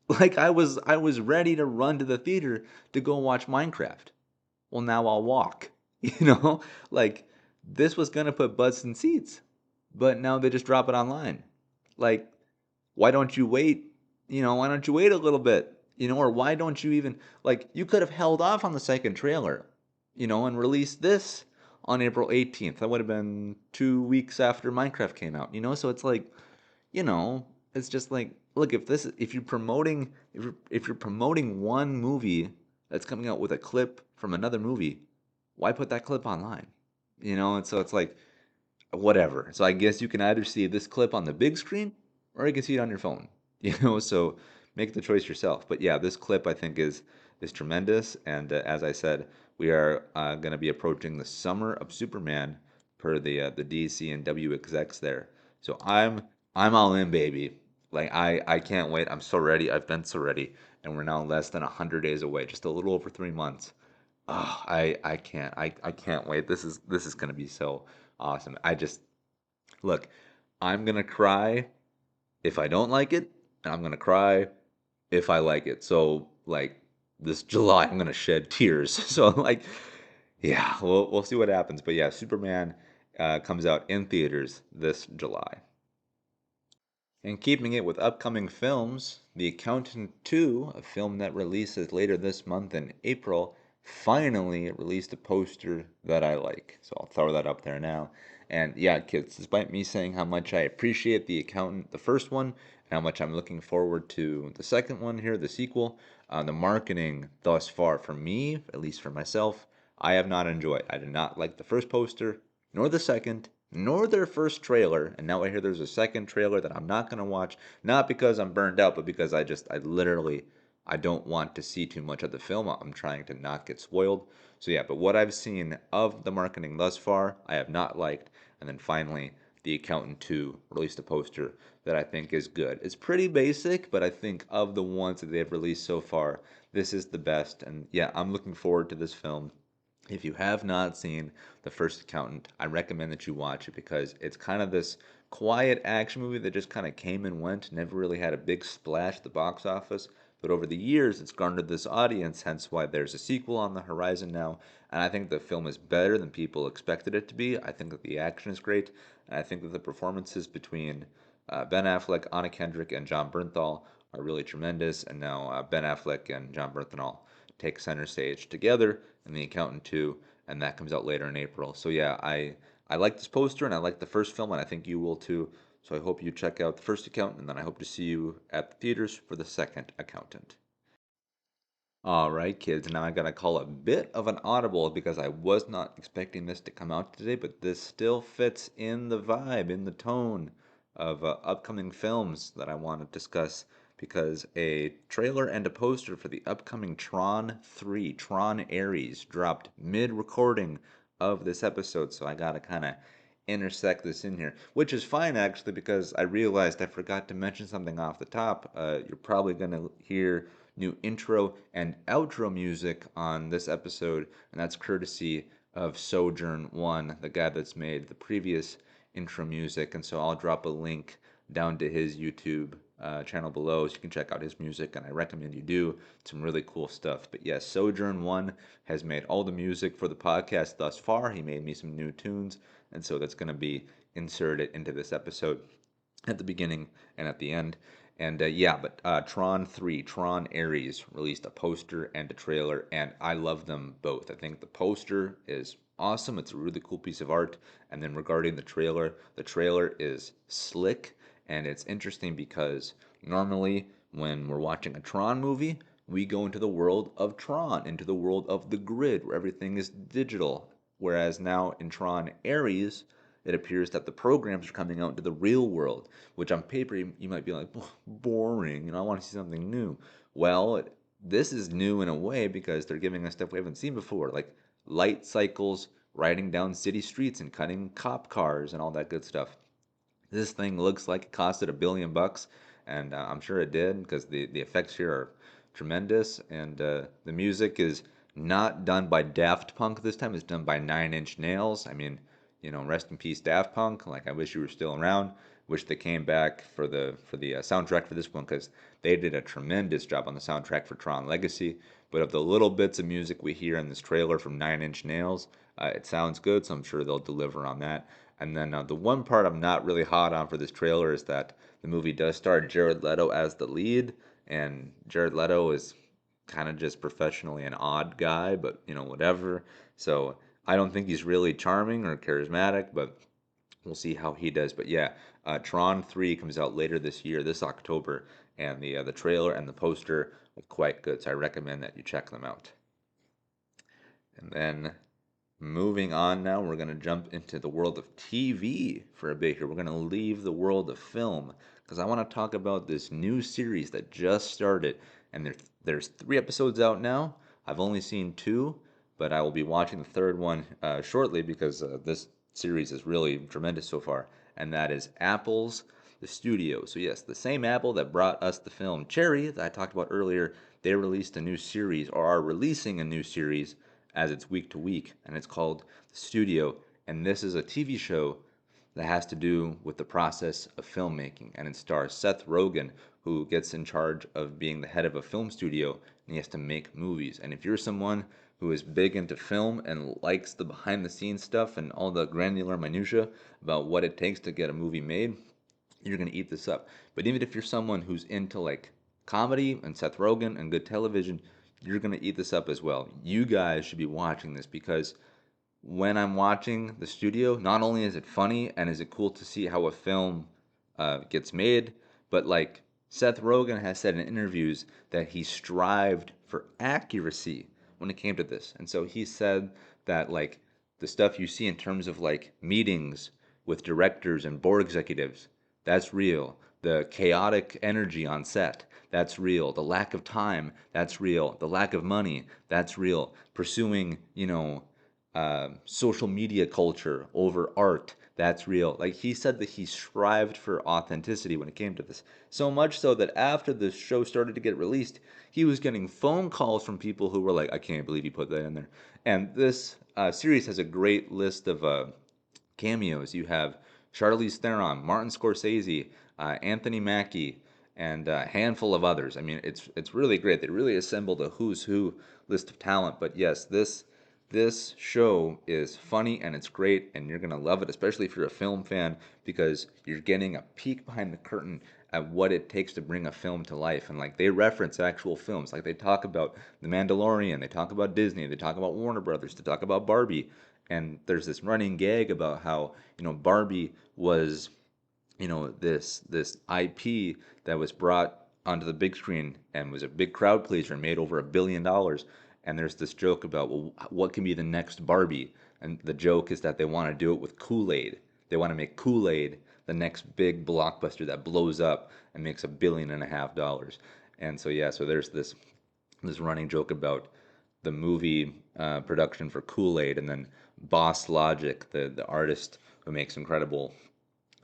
Like I was ready to run to the theater to go watch Minecraft. Well, now I'll walk. You know, like this was gonna put butts in seats, but now they just drop it online. Like, why don't you wait? Why don't you wait a little bit? Or why don't you even like you could have held off on the second trailer, and released this on April 18th. That would have been 2 weeks after Minecraft came out. So it's like, you know, it's just like, look, if you're promoting one movie that's coming out with a clip from another movie, why put that clip online? And so it's like whatever. So I guess you can either see this clip on the big screen or you can see it on your phone. So make the choice yourself. But yeah, this clip I think is tremendous. And as I said, we are going to be approaching the summer of Superman per the DC and W execs there. So I'm all in, baby. Like I can't wait. I'm so ready. I've been so ready, and we're now less than 100 days away, just a little over 3 months. Oh, I can't wait. This is gonna be so awesome. I just look, I'm gonna cry if I don't like it, and I'm gonna cry if I like it. So like this July, I'm gonna shed tears. So like, yeah, we'll see what happens. But yeah, Superman comes out in theaters this July. And keeping it with upcoming films, The Accountant 2, a film that releases later this month in April, finally released a poster that I like. So I'll throw that up there now. And yeah, kids, despite me saying how much I appreciate The Accountant, the first one, and how much I'm looking forward to the second one here, the sequel, the marketing thus far, for me, at least for myself, I have not enjoyed. I did not like the first poster, nor the second, nor their first trailer. And now I hear there's a second trailer that I'm not going to watch, not because I'm burned out, but because I literally, I don't want to see too much of the film. I'm trying to not get spoiled. So yeah, but what I've seen of the marketing thus far, I have not liked. And then finally, The Accountant 2 released a poster that I think is good. It's pretty basic, but I think of the ones that they've released so far, this is the best. And yeah, I'm looking forward to this film. If you have not seen The First Accountant, I recommend that you watch it because it's kind of this quiet action movie that just kind of came and went, never really had a big splash at the box office. But over the years, it's garnered this audience, hence why there's a sequel on the horizon now. And I think the film is better than people expected it to be. I think that the action is great. And I think that the performances between Ben Affleck, Anna Kendrick, and John Bernthal are really tremendous. And now Ben Affleck and John Bernthal take center stage together in The Accountant 2, and that comes out later in April. So yeah, I like this poster and I like the first film, and I think you will too. So I hope you check out The First Accountant, and then I hope to see you at the theaters for The Second Accountant. All right, kids, now I gotta call a bit of an audible because I was not expecting this to come out today, but this still fits in the vibe, in the tone of upcoming films that I want to discuss because a trailer and a poster for the upcoming Tron 3, Tron Ares, dropped mid-recording of this episode, so I gotta kind of intersect this in here, which is fine actually because I realized I forgot to mention something off the top. You're probably gonna hear new intro and outro music on this episode, and that's courtesy of Sojourn ONE, the guy that's made the previous intro music. And so I'll drop a link down to his YouTube channel below so you can check out his music, and I recommend you do. Some really cool stuff. But yes, Sojourn ONE has made all the music for the podcast thus far. He made me some new tunes, and so that's going to be inserted into this episode at the beginning and at the end. And yeah, but Tron 3, Tron Ares released a poster and a trailer, and I love them both. I think the poster is awesome. It's a really cool piece of art. And then regarding the trailer is slick, and it's interesting because normally when we're watching a Tron movie, we go into the world of Tron, into the world of the grid, where everything is digital. Whereas now in Tron Ares, it appears that the programs are coming out into the real world, which on paper you might be like, boring, I want to see something new. Well, this is new in a way because they're giving us stuff we haven't seen before, like light cycles, riding down city streets and cutting cop cars and all that good stuff. This thing looks like it costed $1 billion, and I'm sure it did because the effects here are tremendous, and the music is not done by Daft Punk this time. It's done by Nine Inch Nails. I mean, rest in peace, Daft Punk. Like, I wish you were still around. Wish they came back for the soundtrack for this one because they did a tremendous job on the soundtrack for Tron Legacy. But of the little bits of music we hear in this trailer from Nine Inch Nails, it sounds good, so I'm sure they'll deliver on that. And then the one part I'm not really hot on for this trailer is that the movie does star Jared Leto as the lead, and Jared Leto is kind of just professionally an odd guy, but whatever. So I don't think he's really charming or charismatic, but we'll see how he does. But yeah, Tron 3 comes out later this year, this October, and the trailer and the poster are quite good, so I recommend that you check them out. And then moving on now, we're going to jump into the world of TV for a bit here. We're going to leave the world of film because I want to talk about this new series that just started. And there's 3 episodes out now. I've only seen 2, but I will be watching the third one shortly because this series is really tremendous so far. And that is Apple's The Studio. So, yes, the same Apple that brought us the film Cherry that I talked about earlier, they released a new series or are releasing a new series as it's week to week, and it's called The Studio. And this is a TV show that has to do with the process of filmmaking, and it stars Seth Rogen, who gets in charge of being the head of a film studio, and he has to make movies. And if you're someone who is big into film and likes the behind the scenes stuff and all the granular minutia about what it takes to get a movie made, you're going to eat this up. But even if you're someone who's into like comedy and Seth Rogen and good television, you're going to eat this up as well. You guys should be watching this because when I'm watching The Studio, not only is it funny and is it cool to see how a film gets made, but like Seth Rogen has said in interviews that he strived for accuracy when it came to this. And so he said that like the stuff you see in terms of like meetings with directors and board executives, that's real. The chaotic energy on set, that's real. The lack of time, that's real. The lack of money, that's real. Pursuing, social media culture over art, that's real. Like he said that he strived for authenticity when it came to this. So much so that after the show started to get released, he was getting phone calls from people who were like, I can't believe you put that in there. And this series has a great list of cameos. You have Charlize Theron, Martin Scorsese, Anthony Mackie, and a handful of others. I mean, it's really great. They really assembled a who's who list of talent. But yes, this show is funny and it's great, and you're gonna love it, especially if you're a film fan, because you're getting a peek behind the curtain at what it takes to bring a film to life. And like they reference actual films, like they talk about The Mandalorian, they talk about Disney, they talk about Warner Brothers, they talk about Barbie, and there's this running gag about how Barbie was this IP that was brought onto the big screen and was a big crowd pleaser and made over $1 billion. And there's this joke about, well, what can be the next Barbie? And the joke is that they want to do it with Kool-Aid. They want to make Kool-Aid the next big blockbuster that blows up and makes $1.5 billion. And so yeah, so there's this running joke about the movie production for Kool-Aid, and then Boss Logic, the artist who makes incredible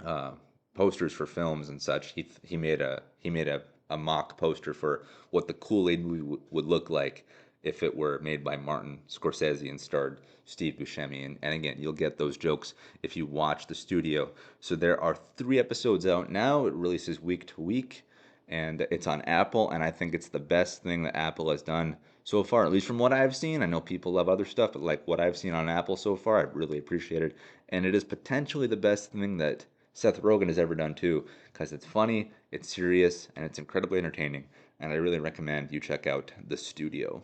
uh, posters for films and such. He made a mock poster for what the Kool-Aid movie would look like if it were made by Martin Scorsese and starred Steve Buscemi. And again, you'll get those jokes if you watch The Studio. So there are 3 episodes out now. It releases week to week, and it's on Apple. And I think it's the best thing that Apple has done so far, at least from what I've seen. I know people love other stuff, but like what I've seen on Apple so far, I've really appreciated. And it is potentially the best thing that Seth Rogen has ever done too, because it's funny, it's serious, and it's incredibly entertaining. And I really recommend you check out The Studio.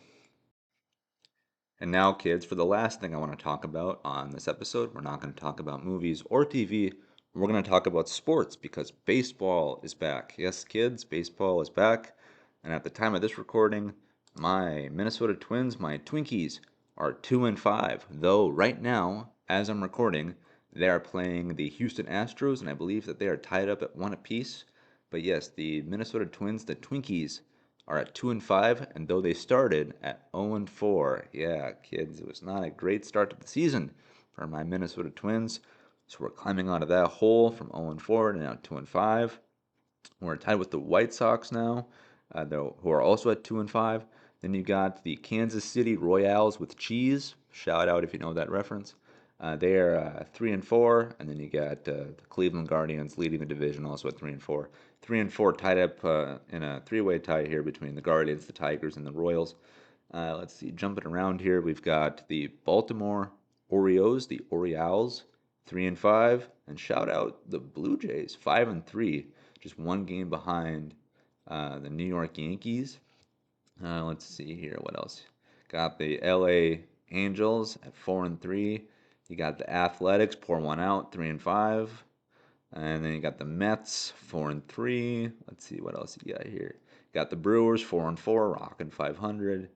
And now, kids, for the last thing I want to talk about on this episode, we're not going to talk about movies or TV. We're going to talk about sports because baseball is back. Yes, kids, baseball is back. And at the time of this recording, my Minnesota Twins, my Twinkies, are 2-5. Though right now, as I'm recording, They are playing the Houston Astros, and I believe that they are tied up at 1 apiece. But yes, the Minnesota Twins, the Twinkies, are at 2-5, and though they started at 0-4, yeah, kids, it was not a great start to the season for my Minnesota Twins. So we're climbing out of that hole from 0-4 to now 2-5. We're tied with the White Sox now, who are also at 2-5. Then you got the Kansas City Royals with cheese. Shout out if you know that reference. They are 3-4, and then you got the Cleveland Guardians leading the division, also at 3-4. 3-4 tied up in a three-way tie here between the Guardians, the Tigers, and the Royals. Let's see, jumping around here, we've got the Baltimore Orioles, the Orioles, 3-5, and shout out the Blue Jays, 5-3, just one game behind the New York Yankees. Let's see here, what else? Got the LA Angels at 4-3. You got the Athletics, pour one out, 3-5. And then you got the Mets, 4-3. Let's see what else you got here. Got the Brewers, 4-4, rocking 500.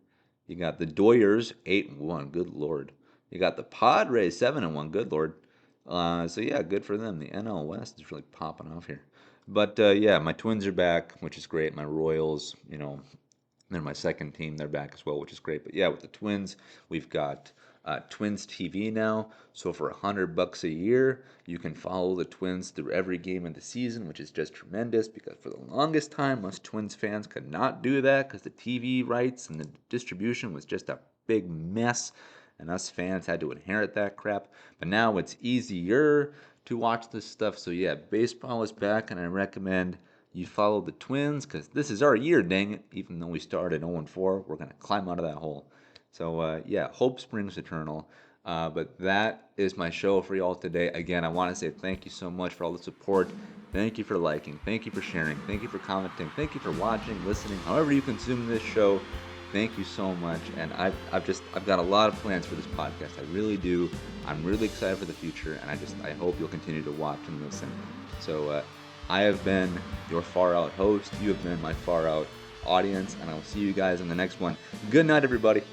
You got the Doyers, 8-1. Good lord. You got the Padres, 7-1. Good lord. So yeah, good for them. The NL West is really popping off here. But yeah, my Twins are back, which is great. My Royals, they're my second team. They're back as well, which is great. But yeah, with the Twins, we've got Twins TV now. So for $100 a year, you can follow the Twins through every game of the season, which is just tremendous because for the longest time, us Twins fans could not do that because the TV rights and the distribution was just a big mess, and us fans had to inherit that crap. But now it's easier to watch this stuff. So yeah, baseball is back, and I recommend you follow the Twins because this is our year, dang it. Even though we started 0-4, we're going to climb out of that hole. So, yeah, hope springs eternal. But that is my show for y'all today. Again, I want to say thank you so much for all the support. Thank you for liking. Thank you for sharing. Thank you for commenting. Thank you for watching, listening, however you consume this show. Thank you so much. And I've got a lot of plans for this podcast. I really do. I'm really excited for the future, and I hope you'll continue to watch and listen. So, I have been your Far Out host. You have been my Far Out audience, and I will see you guys in the next one. Good night, everybody.